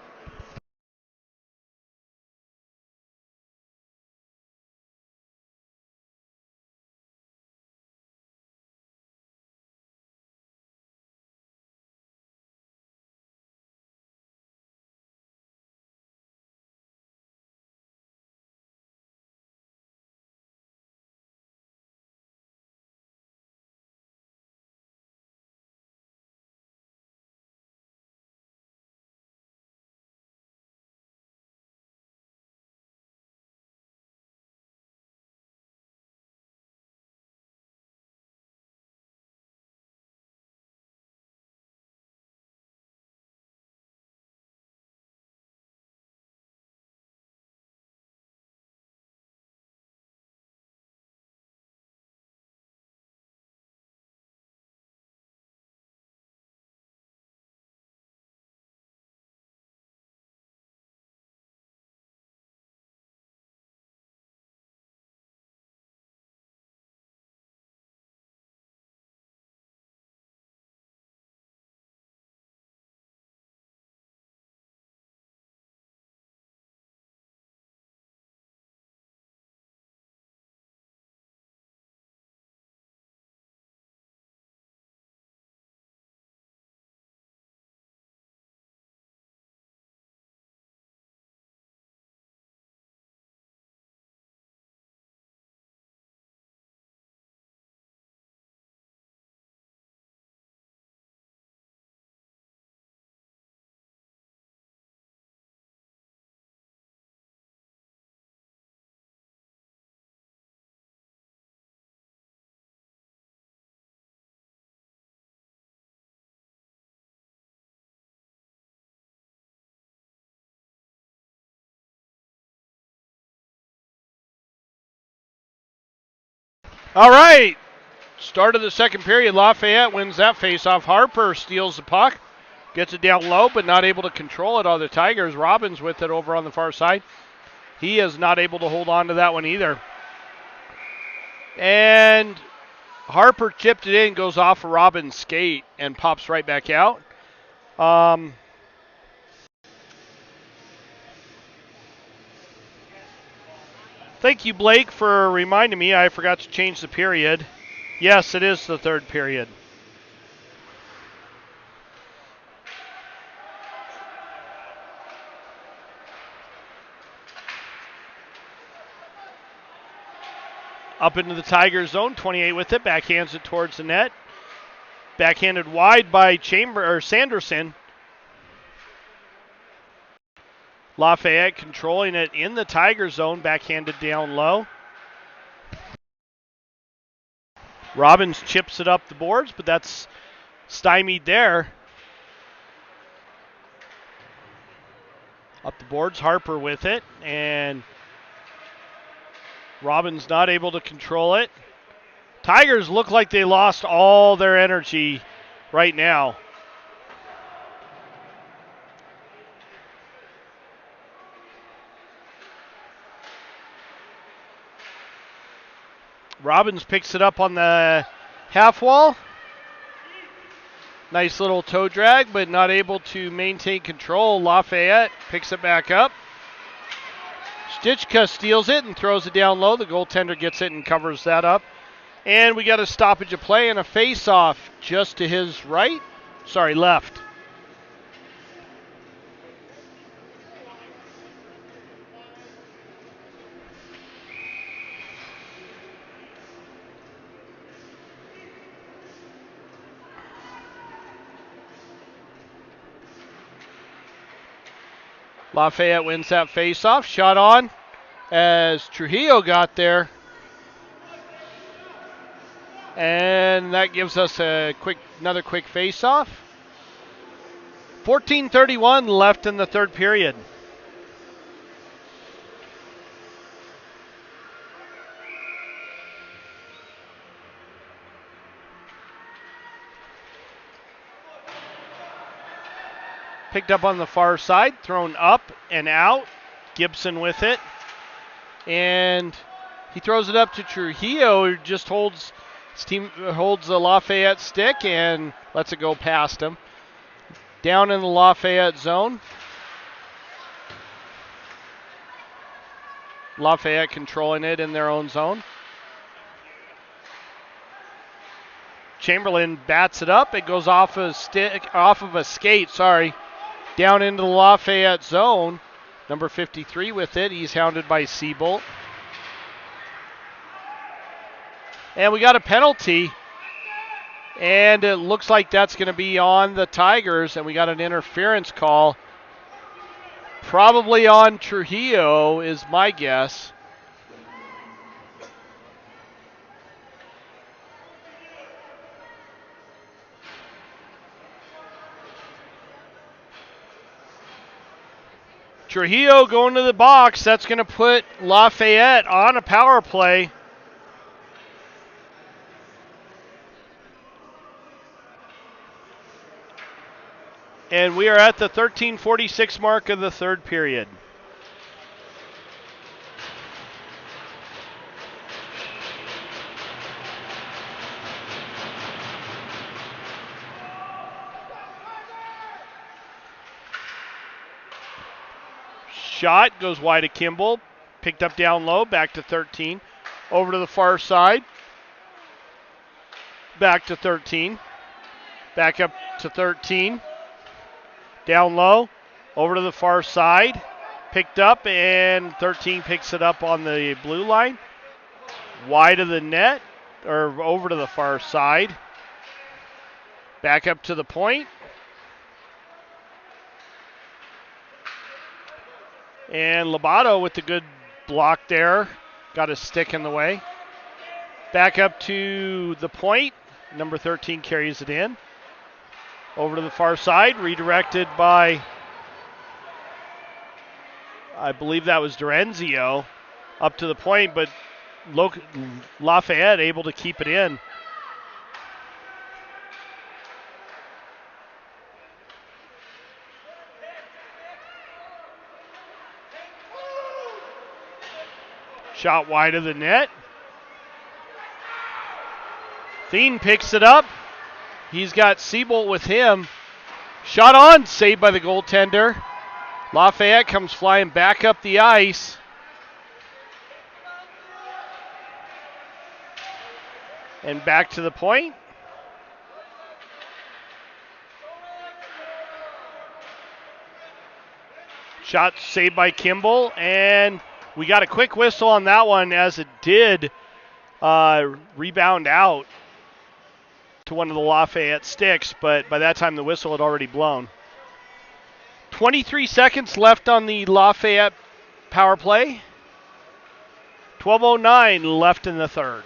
All right. Start of the second period. Lafayette wins that faceoff. Harper steals the puck. Gets it down low, but not able to control it on the Tigers. Robbins with it over on the far side. He is not able to hold on to that one either. And Harper chipped it in, goes off of Robbins' skate, and pops right back out. Thank you, Blake, for reminding me. I forgot to change the period. Yes, it is the third period. Up into the Tigers zone, 28 with it, backhands it towards the net. Backhanded wide by Sanderson. Lafayette controlling it in the Tiger zone, backhanded down low. Robbins chips it up the boards, but that's stymied there. Up the boards, Harper with it, and Robbins not able to control it. Tigers look like they lost all their energy right now. Robbins picks it up on the half wall. Nice little toe drag, but not able to maintain control. Lafayette picks it back up. Stichka steals it and throws it down low. The goaltender gets it and covers that up. And we got a stoppage of play and a face-off just to his right. Sorry, left. Lafayette wins that face-off. Shot on as Trujillo got there. And that gives us another quick face-off. 14:31 left in the third period. Picked up on the far side, thrown up and out. Gibson with it. And he throws it up to Trujillo, who just holds the Lafayette stick and lets it go past him. Down in the Lafayette zone. Lafayette controlling it in their own zone. Chamberlain bats it up. It goes off of a skate, down into the Lafayette zone. Number 53 with it. He's hounded by Seabolt. And we got a penalty. And it looks like that's going to be on the Tigers. And we got an interference call. Probably on Trujillo is my guess. Trujillo going to the box. That's going to put Lafayette on a power play. And we are at the 13:46 mark of the third period. Shot goes wide of Kimball. Picked up down low, back to 13. Over to the far side. Back to 13. Back up to 13. Down low. Over to the far side. Picked up, and 13 picks it up on the blue line. Wide of the net, or over to the far side. Back up to the point. And Lobato with the good block there. Got a stick in the way. Back up to the point. Number 13 carries it in. Over to the far side. Redirected by, I believe that was Durenzio. Up to the point, but Lafayette able to keep it in. Shot wide of the net. Thien picks it up. He's got Siebold with him. Shot on, saved by the goaltender. Lafayette comes flying back up the ice. And back to the point. Shot saved by Kimball, and we got a quick whistle on that one as it did rebound out to one of the Lafayette sticks, but by that time the whistle had already blown. 23 seconds left on the Lafayette power play. 12:09 left in the third.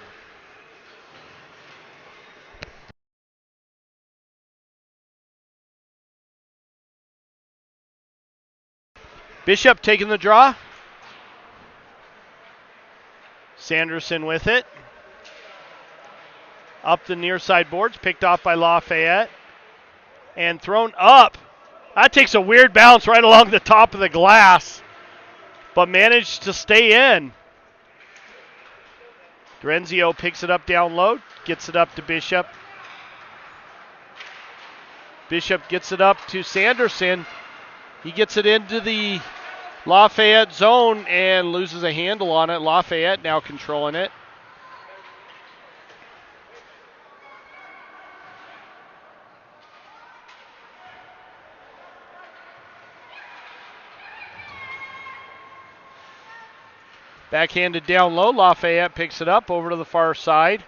Bishop taking the draw. Sanderson with it. Up the near side boards, picked off by Lafayette. And thrown up. That takes a weird bounce right along the top of the glass, but managed to stay in. Dorenzio picks it up down low, gets it up to Bishop. Bishop gets it up to Sanderson. He gets it into the Lafayette zone and loses a handle on it. Lafayette now controlling it. Backhanded down low. Lafayette picks it up over to the far side.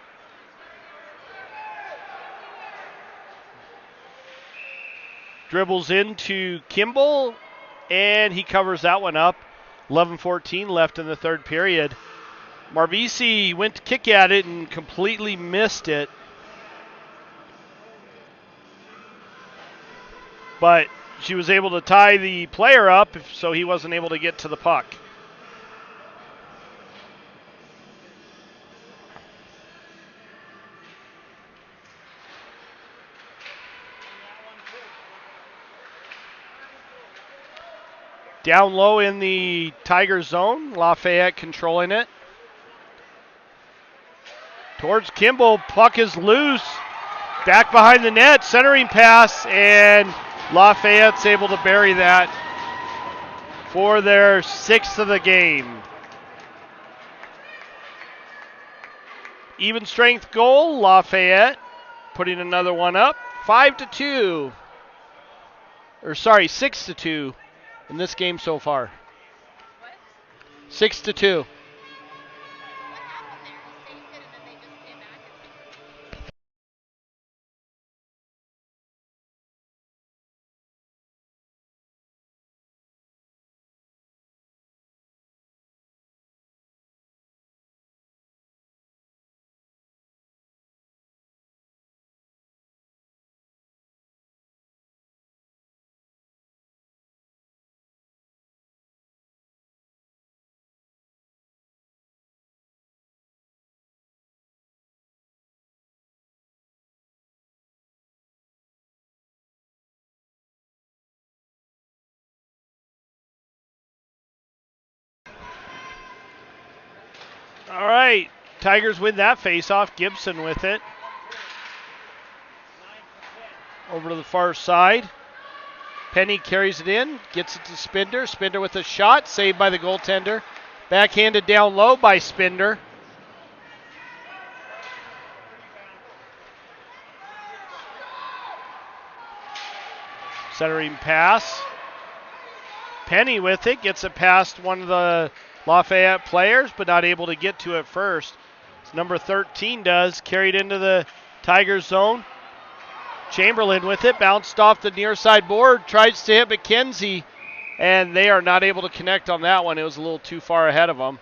Dribbles into Kimball, and he covers that one up. 11:14 left in the third period. Marvisi went to kick at it and completely missed it. But she was able to tie the player up, so he wasn't able to get to the puck. Down low in the Tiger zone, Lafayette controlling it. Towards Kimball, puck is loose. Back behind the net, centering pass, and Lafayette's able to bury that for their sixth of the game. Even strength goal, Lafayette putting another one up. 5-2. 6-2. In this game so far. 6-2. All right, Tigers win that faceoff. Gibson with it. Over to the far side. Penny carries it in, gets it to Spinder. Spinder with a shot, saved by the goaltender. Backhanded down low by Spinder. Centering pass. Penny with it, gets it past one of the Lafayette players, but not able to get to it first. Number 13 does, carried into the Tigers zone. Chamberlain with it, bounced off the near side board, tries to hit McKenzie, and they are not able to connect on that one. It was a little too far ahead of them.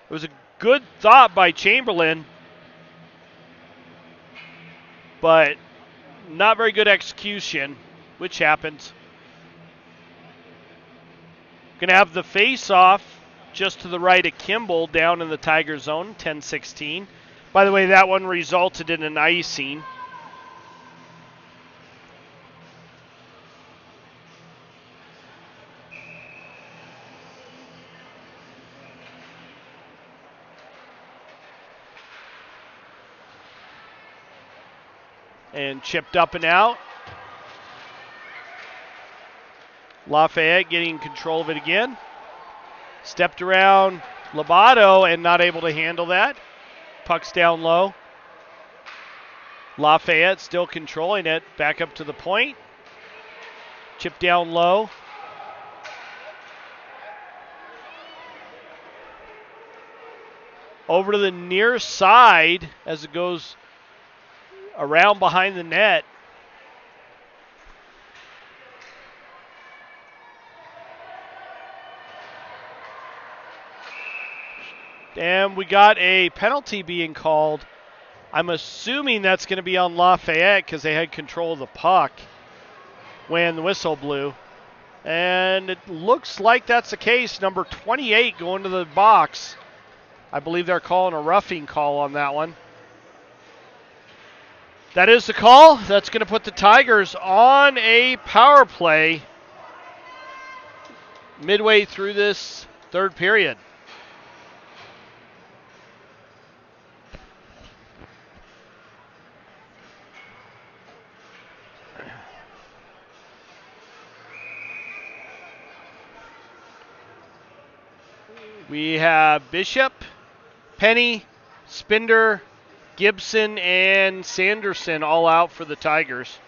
It was a good thought by Chamberlain, but not very good execution, which happens. Going to have the face-off just to the right of Kimball down in the Tiger zone, 10-16. By the way, that one resulted in an icing. And chipped up and out. Lafayette getting control of it again. Stepped around Lobato and not able to handle that. Puck's down low. Lafayette still controlling it. Back up to the point. Chip down low. Over to the near side as it goes around behind the net. And we got a penalty being called. I'm assuming that's going to be on Lafayette because they had control of the puck when the whistle blew. And it looks like that's the case. Number 28 going to the box. I believe they're calling a roughing call on that one. That is the call. That's going to put the Tigers on a power play midway through this third period. We have Bishop, Penny, Spinder, Gibson, and Sanderson all out for the Tigers.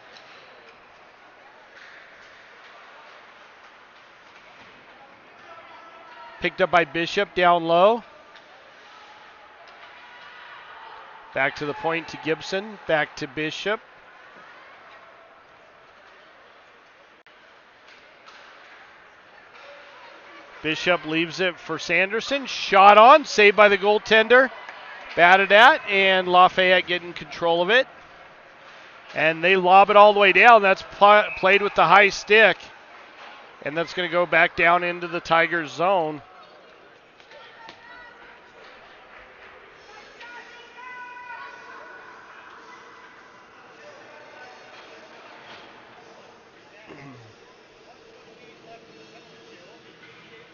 Picked up by Bishop down low. Back to the point to Gibson, back to Bishop. Bishop leaves it for Sanderson. Shot on, saved by the goaltender. Batted at, and Lafayette getting control of it. And they lob it all the way down. That's played with the high stick. And that's going to go back down into the Tigers zone.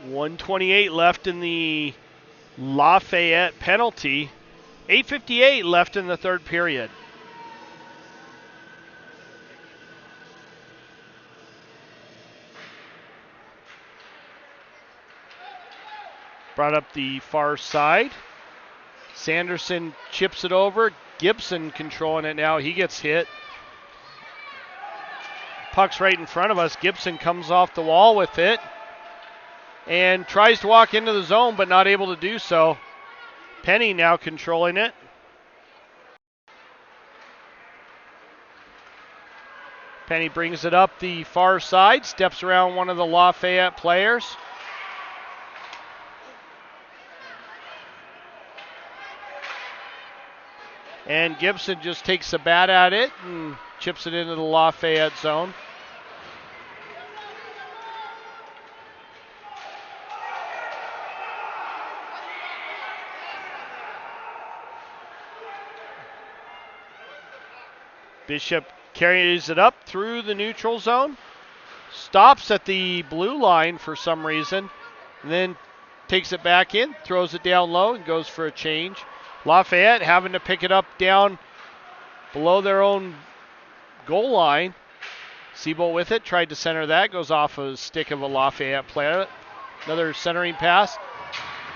.128 left in the Lafayette penalty. 8:58 left in the third period. Brought up the far side. Sanderson chips it over. Gibson controlling it now. He gets hit. Puck's right in front of us. Gibson comes off the wall with it and tries to walk into the zone, but not able to do so. Penny now controlling it. Penny brings it up the far side, steps around one of the Lafayette players. And Gibson just takes a bat at it and chips it into the Lafayette zone. Bishop carries it up through the neutral zone, stops at the blue line for some reason, and then takes it back in, throws it down low, and goes for a change. Lafayette having to pick it up down below their own goal line. Siebold with it, tried to center that, goes off a stick of a Lafayette player. Another centering pass.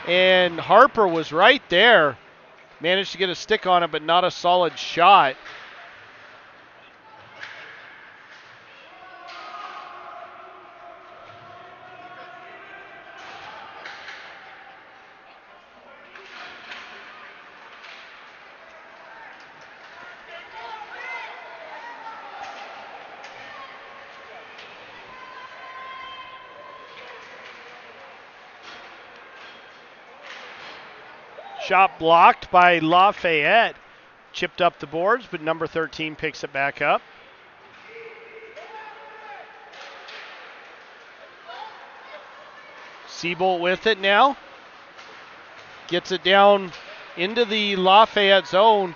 And Harper was right there. Managed to get a stick on it, but not a solid shot. Shot blocked by Lafayette. Chipped up the boards, but number 13 picks it back up. Siebold with it now. Gets it down into the Lafayette zone.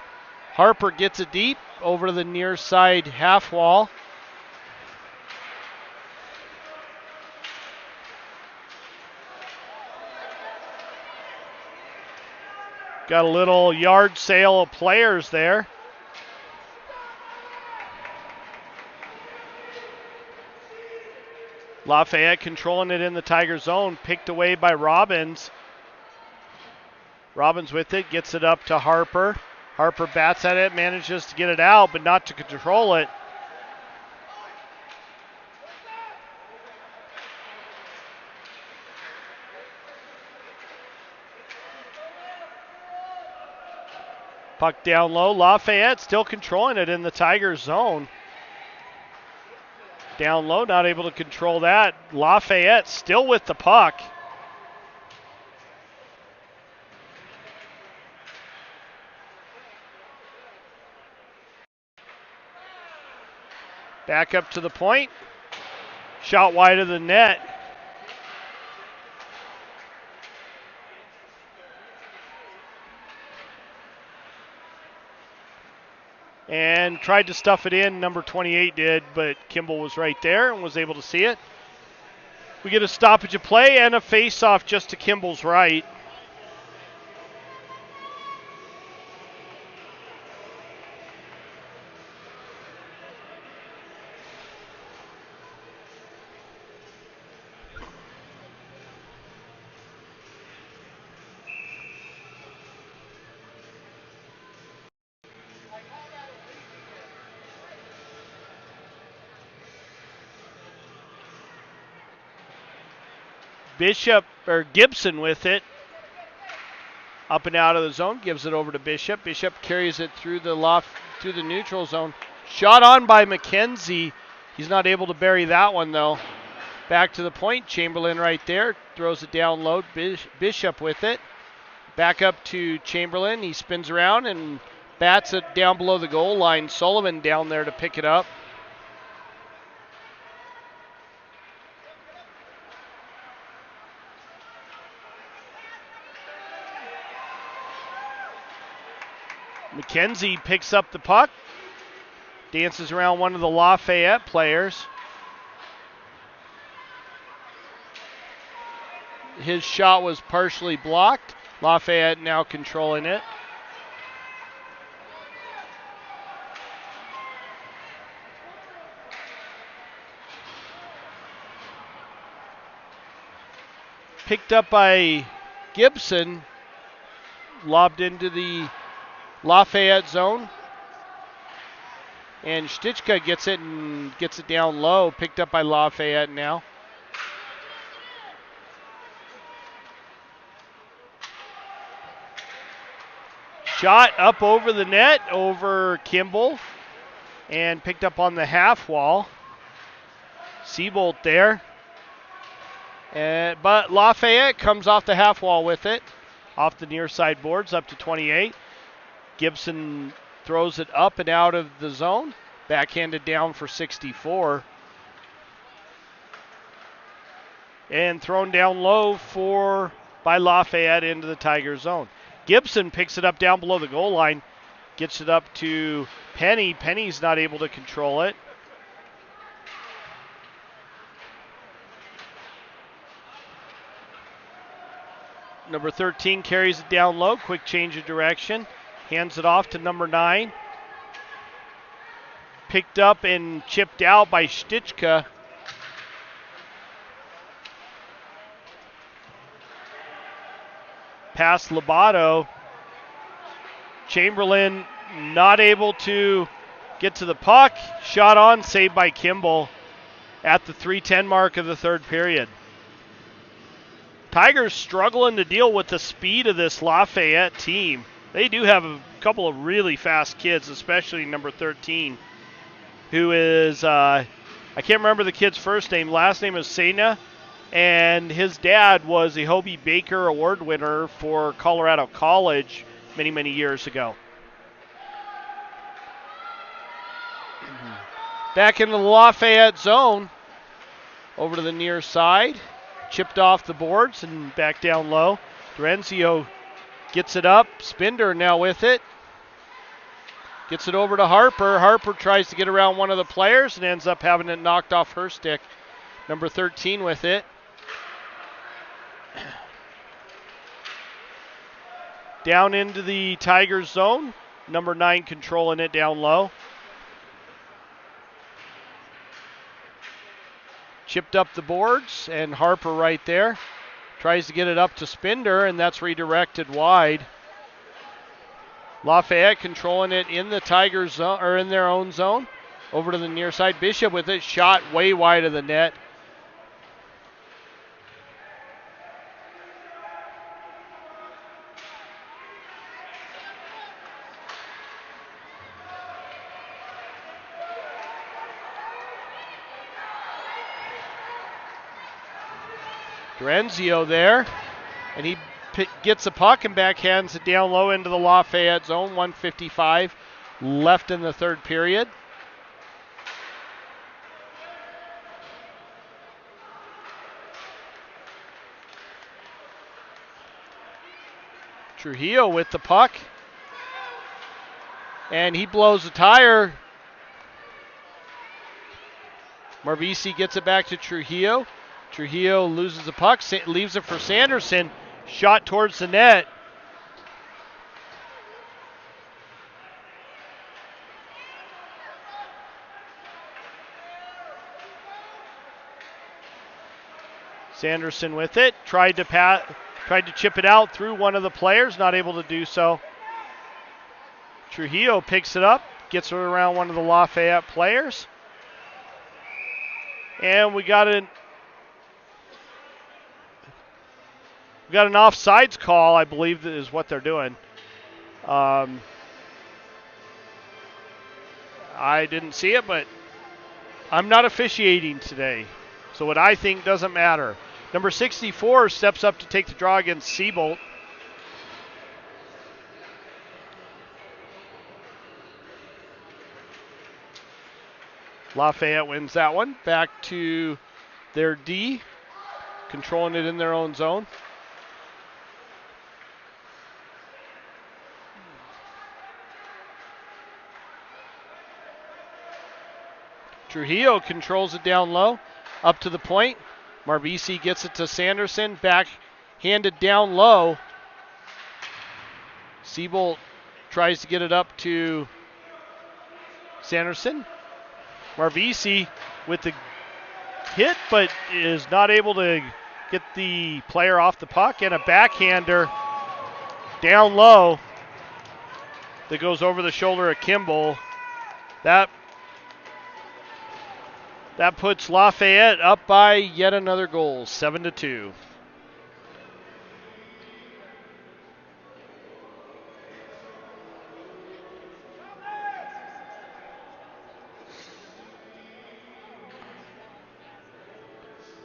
Harper gets it deep over to the near side half wall. Got a little yard sale of players there. Lafayette controlling it in the Tiger zone, picked away by Robbins. Robbins with it, gets it up to Harper. Harper bats at it, manages to get it out, but not to control it. Puck down low. Lafayette still controlling it in the Tigers zone. Down low, not able to control that. Lafayette still with the puck. Back up to the point. Shot wide of the net. And tried to stuff it in, number 28 did, but Kimball was right there and was able to see it. We get a stoppage of play and a face-off just to Kimball's right. Gibson with it. Up and out of the zone, gives it over to Bishop. Bishop carries it through the neutral zone. Shot on by McKenzie. He's not able to bury that one though. Back to the point, Chamberlain right there. Throws it down low, Bishop with it. Back up to Chamberlain, he spins around and bats it down below the goal line. Sullivan down there to pick it up. McKenzie picks up the puck, dances around one of the Lafayette players. His shot was partially blocked. Lafayette now controlling it. Picked up by Gibson, lobbed into the Lafayette zone, and Stichka gets it down low, picked up by Lafayette now. Shot up over the net, over Kimball, and picked up on the half wall. Seabolt there. But Lafayette comes off the half wall with it, off the near side boards up to 28. Gibson throws it up and out of the zone, backhanded down for 64. And thrown down low by Lafayette into the Tiger zone. Gibson picks it up down below the goal line, gets it up to Penny. Penny's not able to control it. Number 13 carries it down low, quick change of direction. Hands it off to number 9. Picked up and chipped out by Stichka. Past Lobato. Chamberlain not able to get to the puck. Shot on, saved by Kimball at the 3:10 mark of the third period. Tigers struggling to deal with the speed of this Lafayette team. They do have a couple of really fast kids, especially number 13, who is, I can't remember the kid's first name. Last name is Sena, and his dad was a Hobie Baker Award winner for Colorado College many, many years ago. Back into the Lafayette zone, over to the near side. Chipped off the boards and back down low. Dorenzio Gets it up. Spinder now with it. Gets it over to Harper. Harper tries to get around one of the players and ends up having it knocked off her stick. Number 13 with it. Down into the Tigers zone. Number 9 controlling it down low. Chipped up the boards, and Harper right there. Tries to get it up to Spinder, and that's redirected wide. Lafayette controlling it in the Tigers zone, or in their own zone. Over to the near side. Bishop with it, shot way wide of the net. Durenzio there, and he gets a puck and backhands it down low into the Lafayette zone. 1:55 left in the third period. Trujillo with the puck, and he blows a tire. Marvisi gets it back to Trujillo. Trujillo loses the puck, leaves it for Sanderson. Shot towards the net. Sanderson with it. Tried to chip it out through one of the players, not able to do so. Trujillo picks it up, gets it around one of the Lafayette players. And we got an offsides call, I believe that is what they're doing. I didn't see it, but I'm not officiating today. So what I think doesn't matter. Number 64 steps up to take the draw against Siebold. Lafayette wins that one. Back to their D. Controlling it in their own zone. Trujillo controls it down low, up to the point. Marvisi gets it to Sanderson, back-handed down low. Siebold tries to get it up to Sanderson. Marvisi with the hit, but is not able to get the player off the puck, and a backhander down low that goes over the shoulder of Kimball. That puts Lafayette up by yet another goal, 7-2.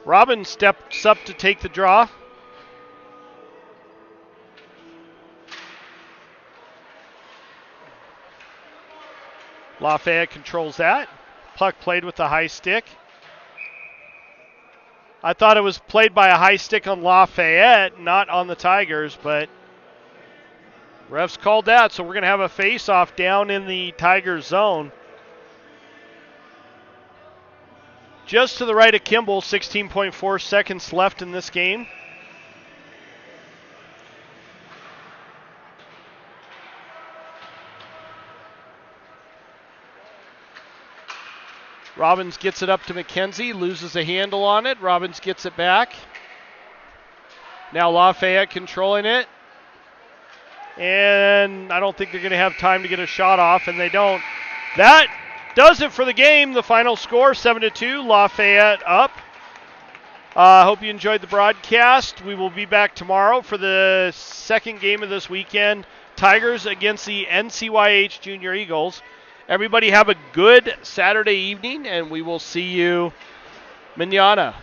Robbins steps up to take the draw. Lafayette controls that. Puck played with the high stick. I thought it was played by a high stick on Lafayette, not on the Tigers, but refs called that, so we're going to have a face-off down in the Tigers zone. Just to the right of Kimball, 16.4 seconds left in this game. Robbins gets it up to McKenzie, loses a handle on it. Robbins gets it back. Now Lafayette controlling it. And I don't think they're going to have time to get a shot off, and they don't. That does it for the game. The final score, 7-2, Lafayette up. I hope you enjoyed the broadcast. We will be back tomorrow for the second game of this weekend. Tigers against the NCYH Junior Eagles. Everybody have a good Saturday evening, and we will see you mañana.